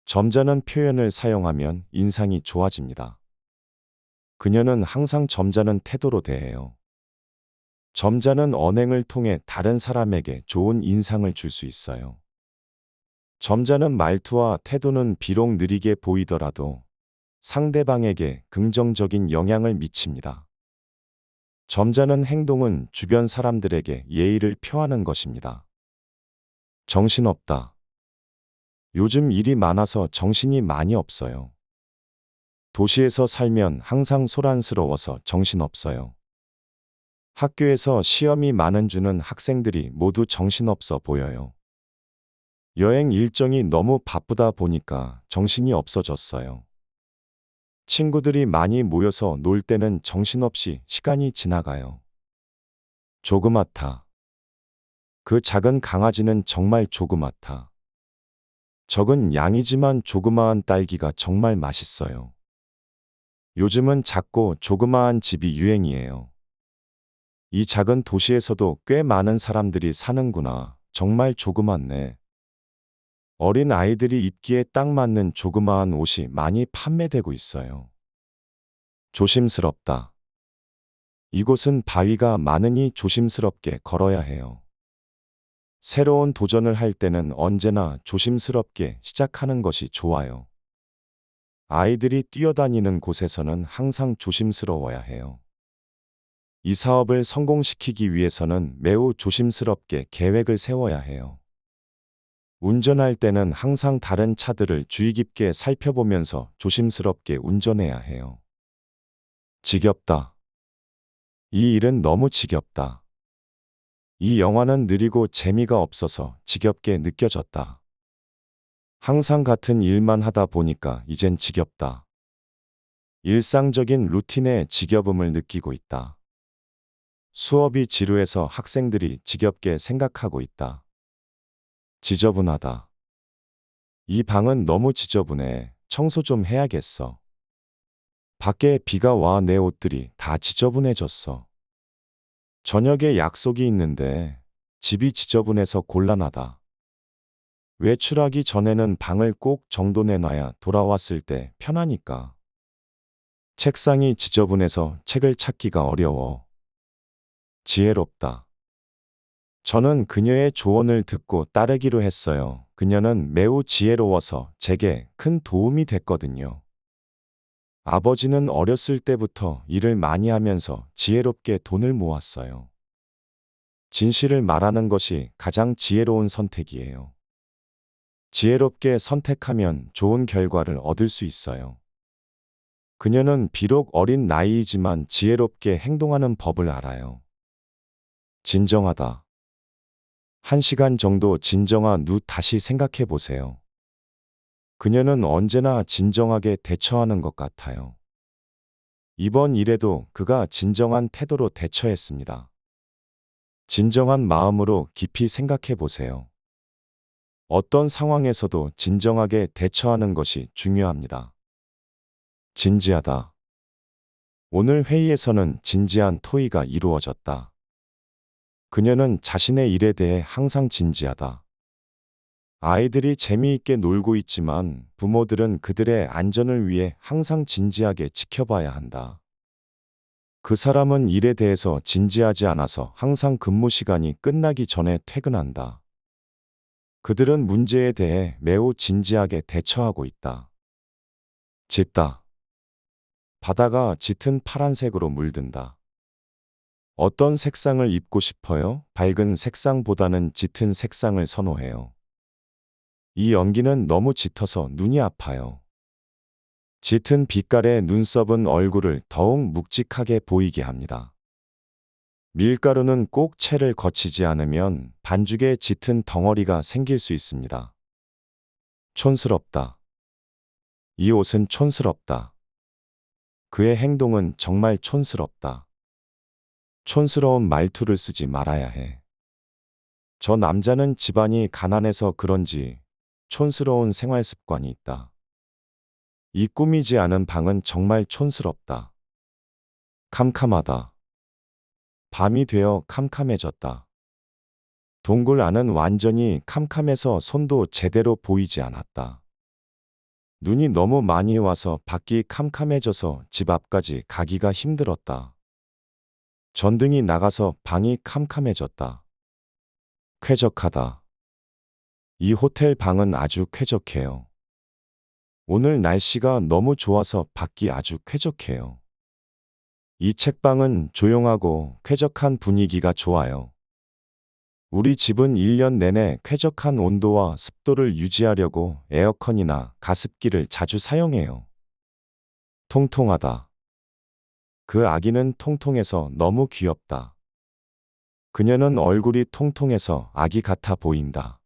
점잖은 표현을 사용하면 인상이 좋아집니다. 그녀는 항상 점잖은 태도로 대해요. 점잖은 언행을 통해 다른 사람에게 좋은 인상을 줄 수 있어요. 점잖은 말투와 태도는 비록 느리게 보이더라도 상대방에게 긍정적인 영향을 미칩니다. 점잖은 행동은 주변 사람들에게 예의를 표하는 것입니다. 정신없다. 요즘 일이 많아서 정신이 많이 없어요. 도시에서 살면 항상 소란스러워서 정신없어요. 학교에서 시험이 많은 주는 학생들이 모두 정신없어 보여요. 여행 일정이 너무 바쁘다 보니까 정신이 없어졌어요. 친구들이 많이 모여서 놀 때는 정신없이 시간이 지나가요. 조그맣다. 그 작은 강아지는 정말 조그맣다. 적은 양이지만 조그마한 딸기가 정말 맛있어요. 요즘은 작고 조그마한 집이 유행이에요. 이 작은 도시에서도 꽤 많은 사람들이 사는구나. 정말 조그맣네. 어린 아이들이 입기에 딱 맞는 조그마한 옷이 많이 판매되고 있어요. 조심스럽다. 이곳은 바위가 많으니 조심스럽게 걸어야 해요. 새로운 도전을 할 때는 언제나 조심스럽게 시작하는 것이 좋아요. 아이들이 뛰어다니는 곳에서는 항상 조심스러워야 해요. 이 사업을 성공시키기 위해서는 매우 조심스럽게 계획을 세워야 해요. 운전할 때는 항상 다른 차들을 주의 깊게 살펴보면서 조심스럽게 운전해야 해요. 지겹다. 이 일은 너무 지겹다. 이 영화는 느리고 재미가 없어서 지겹게 느껴졌다. 항상 같은 일만 하다 보니까 이젠 지겹다. 일상적인 루틴에 지겨움을 느끼고 있다. 수업이 지루해서 학생들이 지겹게 생각하고 있다. 지저분하다. 이 방은 너무 지저분해. 청소 좀 해야겠어. 밖에 비가 와 내 옷들이 다 지저분해졌어. 저녁에 약속이 있는데 집이 지저분해서 곤란하다. 외출하기 전에는 방을 꼭 정돈해놔야 돌아왔을 때 편하니까. 책상이 지저분해서 책을 찾기가 어려워. 지혜롭다. 저는 그녀의 조언을 듣고 따르기로 했어요. 그녀는 매우 지혜로워서 제게 큰 도움이 됐거든요. 아버지는 어렸을 때부터 일을 많이 하면서 지혜롭게 돈을 모았어요. 진실을 말하는 것이 가장 지혜로운 선택이에요. 지혜롭게 선택하면 좋은 결과를 얻을 수 있어요. 그녀는 비록 어린 나이이지만 지혜롭게 행동하는 법을 알아요. 진정하다. 1시간 정도 진정한 후 다시 생각해 보세요. 그녀는 언제나 진정하게 대처하는 것 같아요. 이번 일에도 그가 진정한 태도로 대처했습니다. 진정한 마음으로 깊이 생각해 보세요. 어떤 상황에서도 진정하게 대처하는 것이 중요합니다. 진지하다. 오늘 회의에서는 진지한 토의가 이루어졌다. 그녀는 자신의 일에 대해 항상 진지하다. 아이들이 재미있게 놀고 있지만 부모들은 그들의 안전을 위해 항상 진지하게 지켜봐야 한다. 그 사람은 일에 대해서 진지하지 않아서 항상 근무 시간이 끝나기 전에 퇴근한다. 그들은 문제에 대해 매우 진지하게 대처하고 있다. 짙다. 바다가 짙은 파란색으로 물든다. 어떤 색상을 입고 싶어요? 밝은 색상보다는 짙은 색상을 선호해요. 이 연기는 너무 짙어서 눈이 아파요. 짙은 빛깔의 눈썹은 얼굴을 더욱 묵직하게 보이게 합니다. 밀가루는 꼭 채를 거치지 않으면 반죽에 짙은 덩어리가 생길 수 있습니다. 촌스럽다. 이 옷은 촌스럽다. 그의 행동은 정말 촌스럽다. 촌스러운 말투를 쓰지 말아야 해. 저 남자는 집안이 가난해서 그런지 촌스러운 생활 습관이 있다. 이 꾸미지 않은 방은 정말 촌스럽다. 캄캄하다. 밤이 되어 캄캄해졌다. 동굴 안은 완전히 캄캄해서 손도 제대로 보이지 않았다. 눈이 너무 많이 와서 밖이 캄캄해져서 집 앞까지 가기가 힘들었다. 전등이 나가서 방이 캄캄해졌다. 쾌적하다. 이 호텔 방은 아주 쾌적해요. 오늘 날씨가 너무 좋아서 밖이 아주 쾌적해요. 이 책방은 조용하고 쾌적한 분위기가 좋아요. 우리 집은 1년 내내 쾌적한 온도와 습도를 유지하려고 에어컨이나 가습기를 자주 사용해요. 통통하다. 그 아기는 통통해서 너무 귀엽다. 그녀는 얼굴이 통통해서 아기 같아 보인다.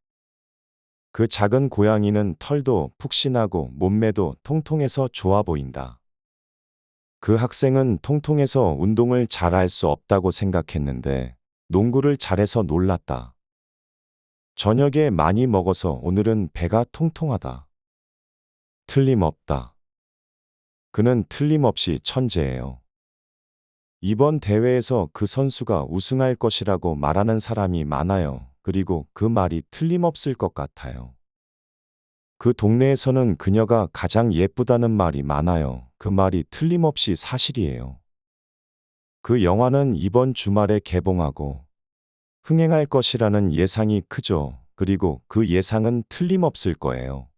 그 작은 고양이는 털도 푹신하고 몸매도 통통해서 좋아 보인다. 그 학생은 통통해서 운동을 잘 할 수 없다고 생각했는데 농구를 잘해서 놀랐다. 저녁에 많이 먹어서 오늘은 배가 통통하다. 틀림없다. 그는 틀림없이 천재예요. 이번 대회에서 그 선수가 우승할 것이라고 말하는 사람이 많아요. 그리고 그 말이 틀림없을 것 같아요. 그 동네에서는 그녀가 가장 예쁘다는 말이 많아요. 그 말이 틀림없이 사실이에요. 그 영화는 이번 주말에 개봉하고 흥행할 것이라는 예상이 크죠. 그리고 그 예상은 틀림없을 거예요.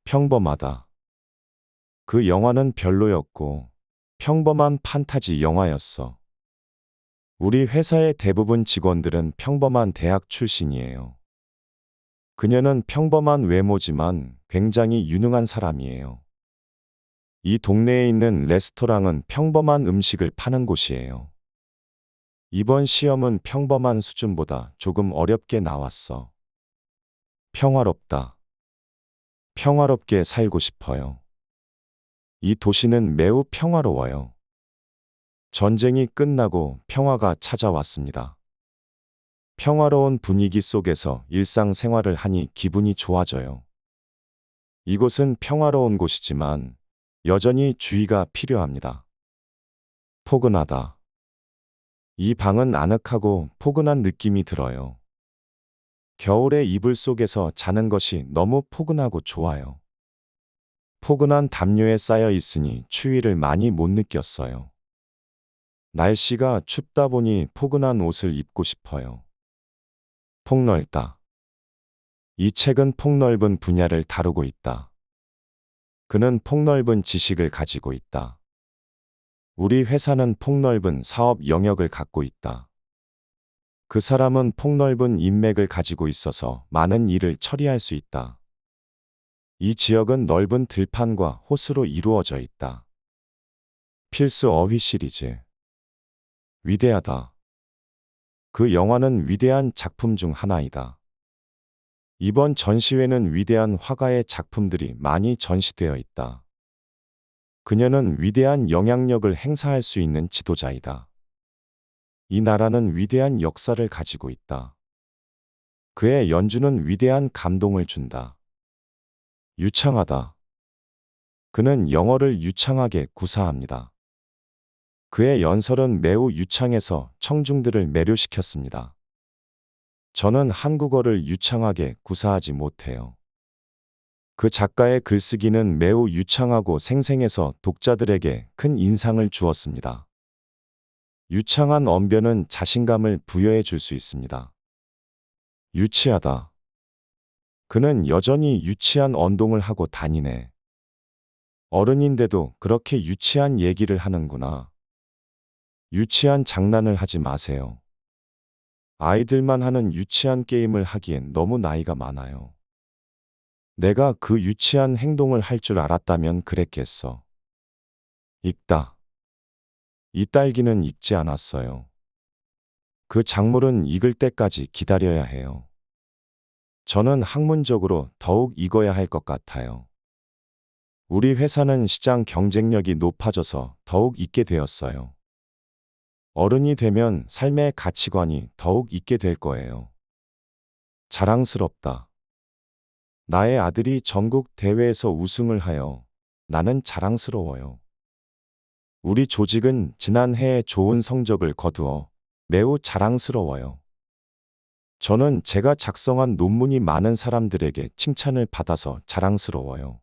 평범하다. 그 영화는 별로였고 평범한 판타지 영화였어. 우리 회사의 대부분 직원들은 평범한 대학 출신이에요. 그녀는 평범한 외모지만 굉장히 유능한 사람이에요. 이 동네에 있는 레스토랑은 평범한 음식을 파는 곳이에요. 이번 시험은 평범한 수준보다 조금 어렵게 나왔어. 평화롭다. 평화롭게 살고 싶어요. 이 도시는 매우 평화로워요. 전쟁이 끝나고 평화가 찾아왔습니다. 평화로운 분위기 속에서 일상생활을 하니 기분이 좋아져요. 이곳은 평화로운 곳이지만 여전히 주의가 필요합니다. 포근하다. 이 방은 아늑하고 포근한 느낌이 들어요. 겨울에 이불 속에서 자는 것이 너무 포근하고 좋아요. 포근한 담요에 쌓여 있으니 추위를 많이 못 느꼈어요. 날씨가 춥다 보니 포근한 옷을 입고 싶어요. 폭넓다. 이 책은 폭넓은 분야를 다루고 있다. 그는 폭넓은 지식을 가지고 있다. 우리 회사는 폭넓은 사업 영역을 갖고 있다. 그 사람은 폭넓은 인맥을 가지고 있어서 많은 일을 처리할 수 있다. 이 지역은 넓은 들판과 호수로 이루어져 있다. 필수 어휘 시리즈. 위대하다. 그 영화는 위대한 작품 중 하나이다. 이번 전시회는 위대한 화가의 작품들이 많이 전시되어 있다. 그녀는 위대한 영향력을 행사할 수 있는 지도자이다. 이 나라는 위대한 역사를 가지고 있다. 그의 연주는 위대한 감동을 준다. 유창하다. 그는 영어를 유창하게 구사합니다. 그의 연설은 매우 유창해서 청중들을 매료시켰습니다. 저는 한국어를 유창하게 구사하지 못해요. 그 작가의 글쓰기는 매우 유창하고 생생해서 독자들에게 큰 인상을 주었습니다. 유창한 언변은 자신감을 부여해 줄 수 있습니다. 유치하다. 그는 여전히 유치한 언동을 하고 다니네. 어른인데도 그렇게 유치한 얘기를 하는구나. 유치한 장난을 하지 마세요. 아이들만 하는 유치한 게임을 하기엔 너무 나이가 많아요. 내가 그 유치한 행동을 할 줄 알았다면 그랬겠어. 익다. 이 딸기는 익지 않았어요. 그 작물은 익을 때까지 기다려야 해요. 저는 학문적으로 더욱 익어야 할 것 같아요. 우리 회사는 시장 경쟁력이 높아져서 더욱 익게 되었어요. 어른이 되면 삶의 가치관이 더욱 있게 될 거예요. 자랑스럽다. 나의 아들이 전국 대회에서 우승을 하여 나는 자랑스러워요. 우리 조직은 지난해에 좋은 성적을 거두어 매우 자랑스러워요. 저는 제가 작성한 논문이 많은 사람들에게 칭찬을 받아서 자랑스러워요.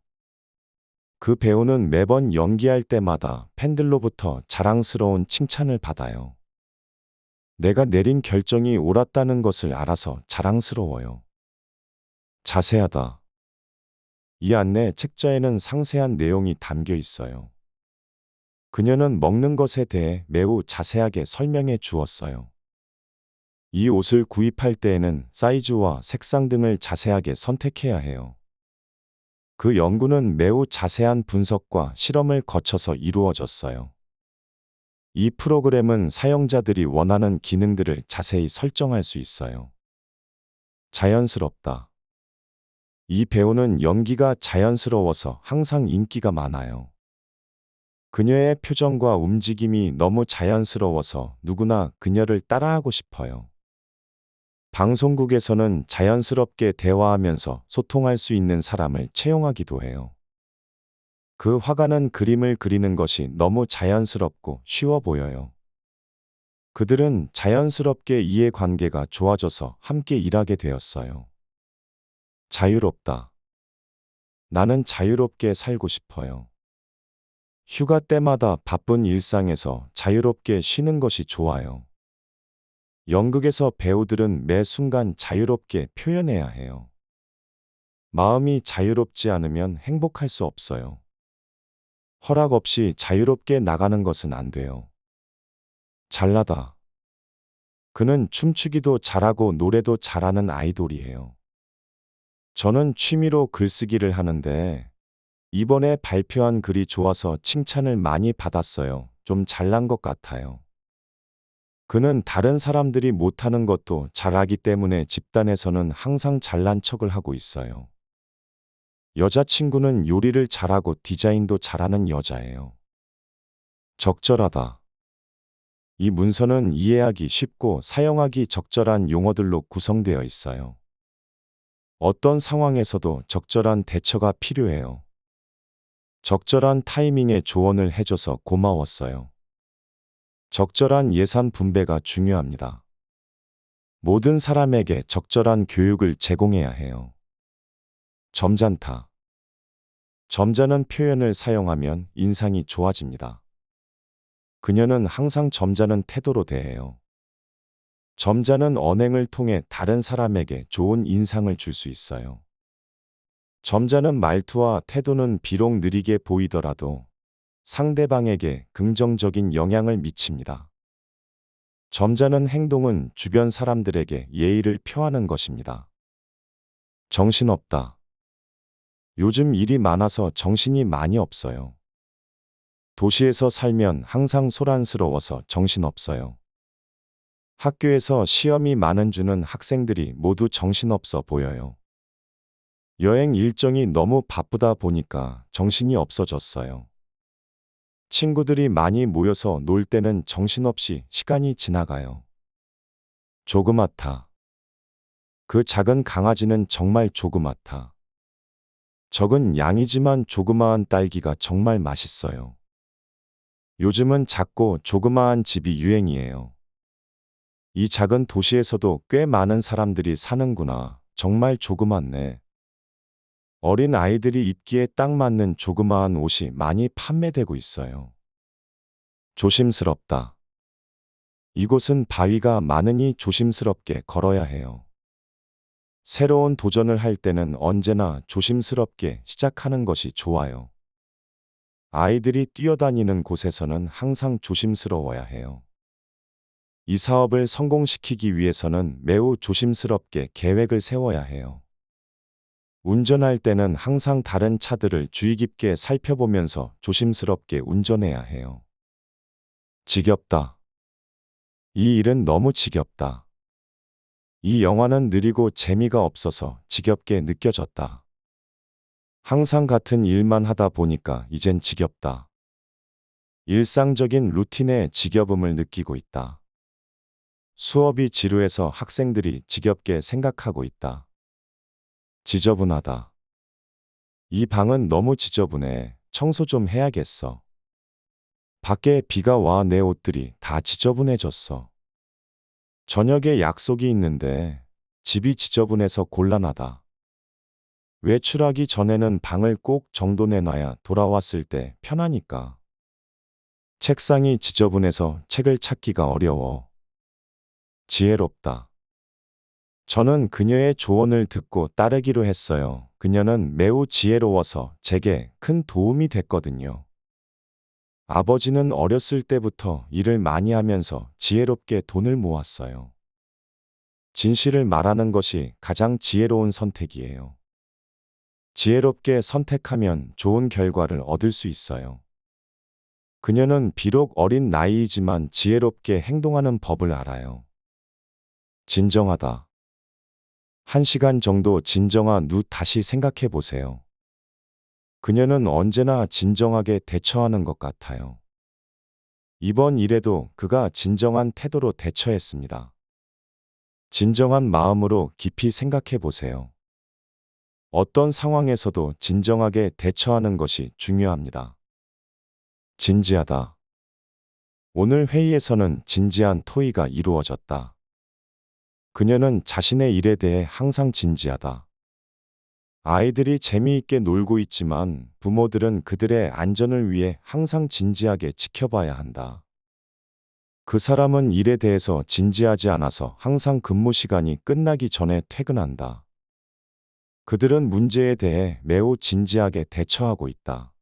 그 배우는 매번 연기할 때마다 팬들로부터 자랑스러운 칭찬을 받아요. 내가 내린 결정이 옳았다는 것을 알아서 자랑스러워요. 자세하다. 이 안내 책자에는 상세한 내용이 담겨 있어요. 그녀는 먹는 것에 대해 매우 자세하게 설명해 주었어요. 이 옷을 구입할 때에는 사이즈와 색상 등을 자세하게 선택해야 해요. 그 연구는 매우 자세한 분석과 실험을 거쳐서 이루어졌어요. 이 프로그램은 사용자들이 원하는 기능들을 자세히 설정할 수 있어요. 자연스럽다. 이 배우는 연기가 자연스러워서 항상 인기가 많아요. 그녀의 표정과 움직임이 너무 자연스러워서 누구나 그녀를 따라하고 싶어요. 방송국에서는 자연스럽게 대화하면서 소통할 수 있는 사람을 채용하기도 해요. 그 화가는 그림을 그리는 것이 너무 자연스럽고 쉬워 보여요. 그들은 자연스럽게 이해관계가 좋아져서 함께 일하게 되었어요. 자유롭다. 나는 자유롭게 살고 싶어요. 휴가 때마다 바쁜 일상에서 자유롭게 쉬는 것이 좋아요. 연극에서 배우들은 매 순간 자유롭게 표현해야 해요. 마음이 자유롭지 않으면 행복할 수 없어요. 허락 없이 자유롭게 나가는 것은 안 돼요. 잘나다. 그는 춤추기도 잘하고 노래도 잘하는 아이돌이에요. 저는 취미로 글쓰기를 하는데 이번에 발표한 글이 좋아서 칭찬을 많이 받았어요. 좀 잘난 것 같아요. 그는 다른 사람들이 못하는 것도 잘하기 때문에 집단에서는 항상 잘난 척을 하고 있어요. 여자친구는 요리를 잘하고 디자인도 잘하는 여자예요. 적절하다. 이 문서는 이해하기 쉽고 사용하기 적절한 용어들로 구성되어 있어요. 어떤 상황에서도 적절한 대처가 필요해요. 적절한 타이밍에 조언을 해줘서 고마웠어요. 적절한 예산 분배가 중요합니다. 모든 사람에게 적절한 교육을 제공해야 해요. 점잖다. 점잖은 표현을 사용하면 인상이 좋아집니다. 그녀는 항상 점잖은 태도로 대해요. 점잖은 언행을 통해 다른 사람에게 좋은 인상을 줄 수 있어요. 점잖은 말투와 태도는 비록 느리게 보이더라도 상대방에게 긍정적인 영향을 미칩니다. 점잖은 행동은 주변 사람들에게 예의를 표하는 것입니다. 정신없다. 요즘 일이 많아서 정신이 많이 없어요. 도시에서 살면 항상 소란스러워서 정신없어요. 학교에서 시험이 많은 주는 학생들이 모두 정신없어 보여요. 여행 일정이 너무 바쁘다 보니까 정신이 없어졌어요. 친구들이 많이 모여서 놀 때는 정신없이 시간이 지나가요. 조그맣다. 그 작은 강아지는 정말 조그맣다. 적은 양이지만 조그마한 딸기가 정말 맛있어요. 요즘은 작고 조그마한 집이 유행이에요. 이 작은 도시에서도 꽤 많은 사람들이 사는구나. 정말 조그맣네. 어린 아이들이 입기에 딱 맞는 조그마한 옷이 많이 판매되고 있어요. 조심스럽다. 이곳은 바위가 많으니 조심스럽게 걸어야 해요. 새로운 도전을 할 때는 언제나 조심스럽게 시작하는 것이 좋아요. 아이들이 뛰어다니는 곳에서는 항상 조심스러워야 해요. 이 사업을 성공시키기 위해서는 매우 조심스럽게 계획을 세워야 해요. 운전할 때는 항상 다른 차들을 주의 깊게 살펴보면서 조심스럽게 운전해야 해요. 지겹다. 이 일은 너무 지겹다. 이 영화는 느리고 재미가 없어서 지겹게 느껴졌다. 항상 같은 일만 하다 보니까 이젠 지겹다. 일상적인 루틴에 지겨움을 느끼고 있다. 수업이 지루해서 학생들이 지겹게 생각하고 있다. 지저분하다. 이 방은 너무 지저분해. 청소 좀 해야겠어. 밖에 비가 와 내 옷들이 다 지저분해졌어. 저녁에 약속이 있는데 집이 지저분해서 곤란하다. 외출하기 전에는 방을 꼭 정돈해놔야 돌아왔을 때 편하니까. 책상이 지저분해서 책을 찾기가 어려워. 지혜롭다. 저는 그녀의 조언을 듣고 따르기로 했어요. 그녀는 매우 지혜로워서 제게 큰 도움이 됐거든요. 아버지는 어렸을 때부터 일을 많이 하면서 지혜롭게 돈을 모았어요. 진실을 말하는 것이 가장 지혜로운 선택이에요. 지혜롭게 선택하면 좋은 결과를 얻을 수 있어요. 그녀는 비록 어린 나이이지만 지혜롭게 행동하는 법을 알아요. 진정하다. 1시간 정도 진정한 후 다시 생각해 보세요. 그녀는 언제나 진정하게 대처하는 것 같아요. 이번 일에도 그가 진정한 태도로 대처했습니다. 진정한 마음으로 깊이 생각해 보세요. 어떤 상황에서도 진정하게 대처하는 것이 중요합니다. 진지하다. 오늘 회의에서는 진지한 토의가 이루어졌다. 그녀는 자신의 일에 대해 항상 진지하다. 아이들이 재미있게 놀고 있지만 부모들은 그들의 안전을 위해 항상 진지하게 지켜봐야 한다. 그 사람은 일에 대해서 진지하지 않아서 항상 근무 시간이 끝나기 전에 퇴근한다. 그들은 문제에 대해 매우 진지하게 대처하고 있다.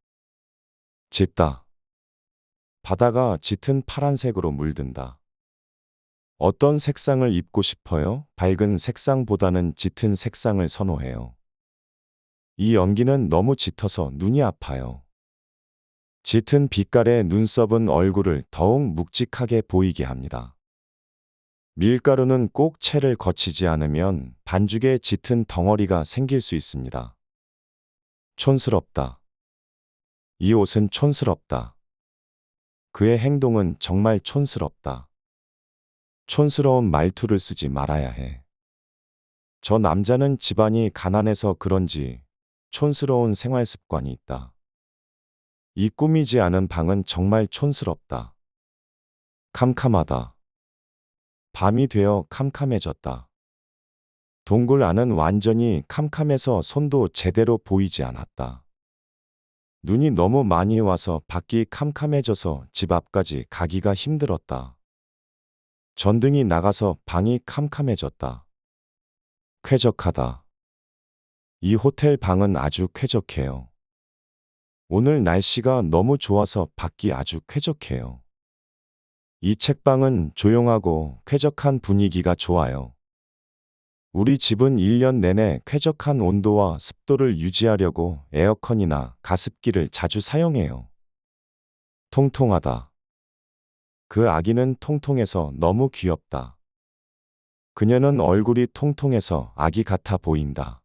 짙다. 바다가 짙은 파란색으로 물든다. 어떤 색상을 입고 싶어요? 밝은 색상보다는 짙은 색상을 선호해요. 이 연기는 너무 짙어서 눈이 아파요. 짙은 빛깔의 눈썹은 얼굴을 더욱 묵직하게 보이게 합니다. 밀가루는 꼭 채를 거치지 않으면 반죽에 짙은 덩어리가 생길 수 있습니다. 촌스럽다. 이 옷은 촌스럽다. 그의 행동은 정말 촌스럽다. 촌스러운 말투를 쓰지 말아야 해. 저 남자는 집안이 가난해서 그런지 촌스러운 생활 습관이 있다. 이 꾸미지 않은 방은 정말 촌스럽다. 캄캄하다. 밤이 되어 캄캄해졌다. 동굴 안은 완전히 캄캄해서 손도 제대로 보이지 않았다. 눈이 너무 많이 와서 밖이 캄캄해져서 집 앞까지 가기가 힘들었다. 전등이 나가서 방이 캄캄해졌다. 쾌적하다. 이 호텔 방은 아주 쾌적해요. 오늘 날씨가 너무 좋아서 밖이 아주 쾌적해요. 이 책방은 조용하고 쾌적한 분위기가 좋아요. 우리 집은 1년 내내 쾌적한 온도와 습도를 유지하려고 에어컨이나 가습기를 자주 사용해요. 통통하다. 그 아기는 통통해서 너무 귀엽다. 그녀는 얼굴이 통통해서 아기 같아 보인다.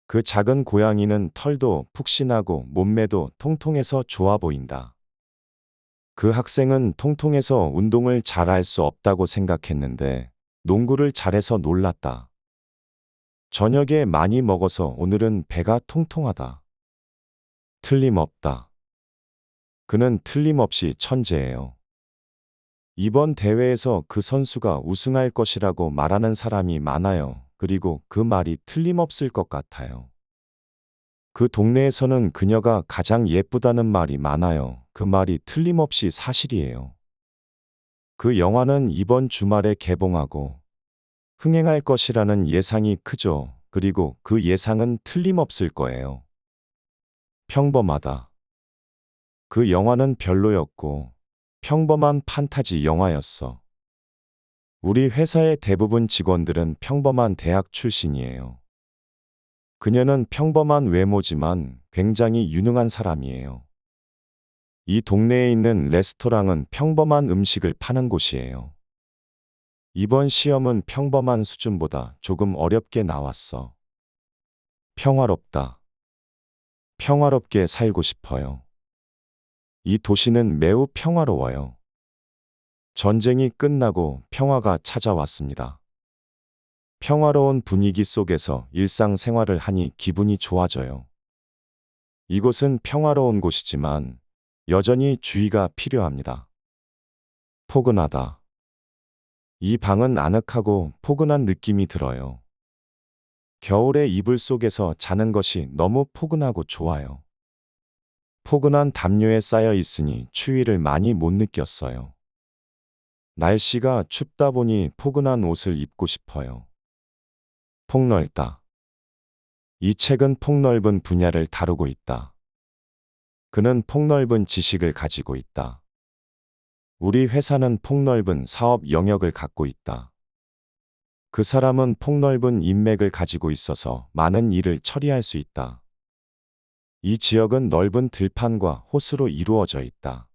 그 작은 고양이는 털도 푹신하고 몸매도 통통해서 좋아 보인다. 그 학생은 통통해서 운동을 잘할 수 없다고 생각했는데 농구를 잘해서 놀랐다. 저녁에 많이 먹어서 오늘은 배가 통통하다. 틀림없다. 그는 틀림없이 천재예요. 이번 대회에서 그 선수가 우승할 것이라고 말하는 사람이 많아요. 그리고 그 말이 틀림없을 것 같아요. 그 동네에서는 그녀가 가장 예쁘다는 말이 많아요. 그 말이 틀림없이 사실이에요. 그 영화는 이번 주말에 개봉하고 흥행할 것이라는 예상이 크죠. 그리고 그 예상은 틀림없을 거예요. 평범하다. 그 영화는 별로였고 평범한 판타지 영화였어. 우리 회사의 대부분 직원들은 평범한 대학 출신이에요. 그녀는 평범한 외모지만 굉장히 유능한 사람이에요. 이 동네에 있는 레스토랑은 평범한 음식을 파는 곳이에요. 이번 시험은 평범한 수준보다 조금 어렵게 나왔어. 평화롭다. 평화롭게 살고 싶어요. 이 도시는 매우 평화로워요. 전쟁이 끝나고 평화가 찾아왔습니다. 평화로운 분위기 속에서 일상생활을 하니 기분이 좋아져요. 이곳은 평화로운 곳이지만 여전히 주의가 필요합니다. 포근하다. 이 방은 아늑하고 포근한 느낌이 들어요. 겨울에 이불 속에서 자는 것이 너무 포근하고 좋아요. 포근한 담요에 쌓여 있으니 추위를 많이 못 느꼈어요. 날씨가 춥다 보니 포근한 옷을 입고 싶어요. 폭넓다. 이 책은 폭넓은 분야를 다루고 있다. 그는 폭넓은 지식을 가지고 있다. 우리 회사는 폭넓은 사업 영역을 갖고 있다. 그 사람은 폭넓은 인맥을 가지고 있어서 많은 일을 처리할 수 있다. 이 지역은 넓은 들판과 호수로 이루어져 있다.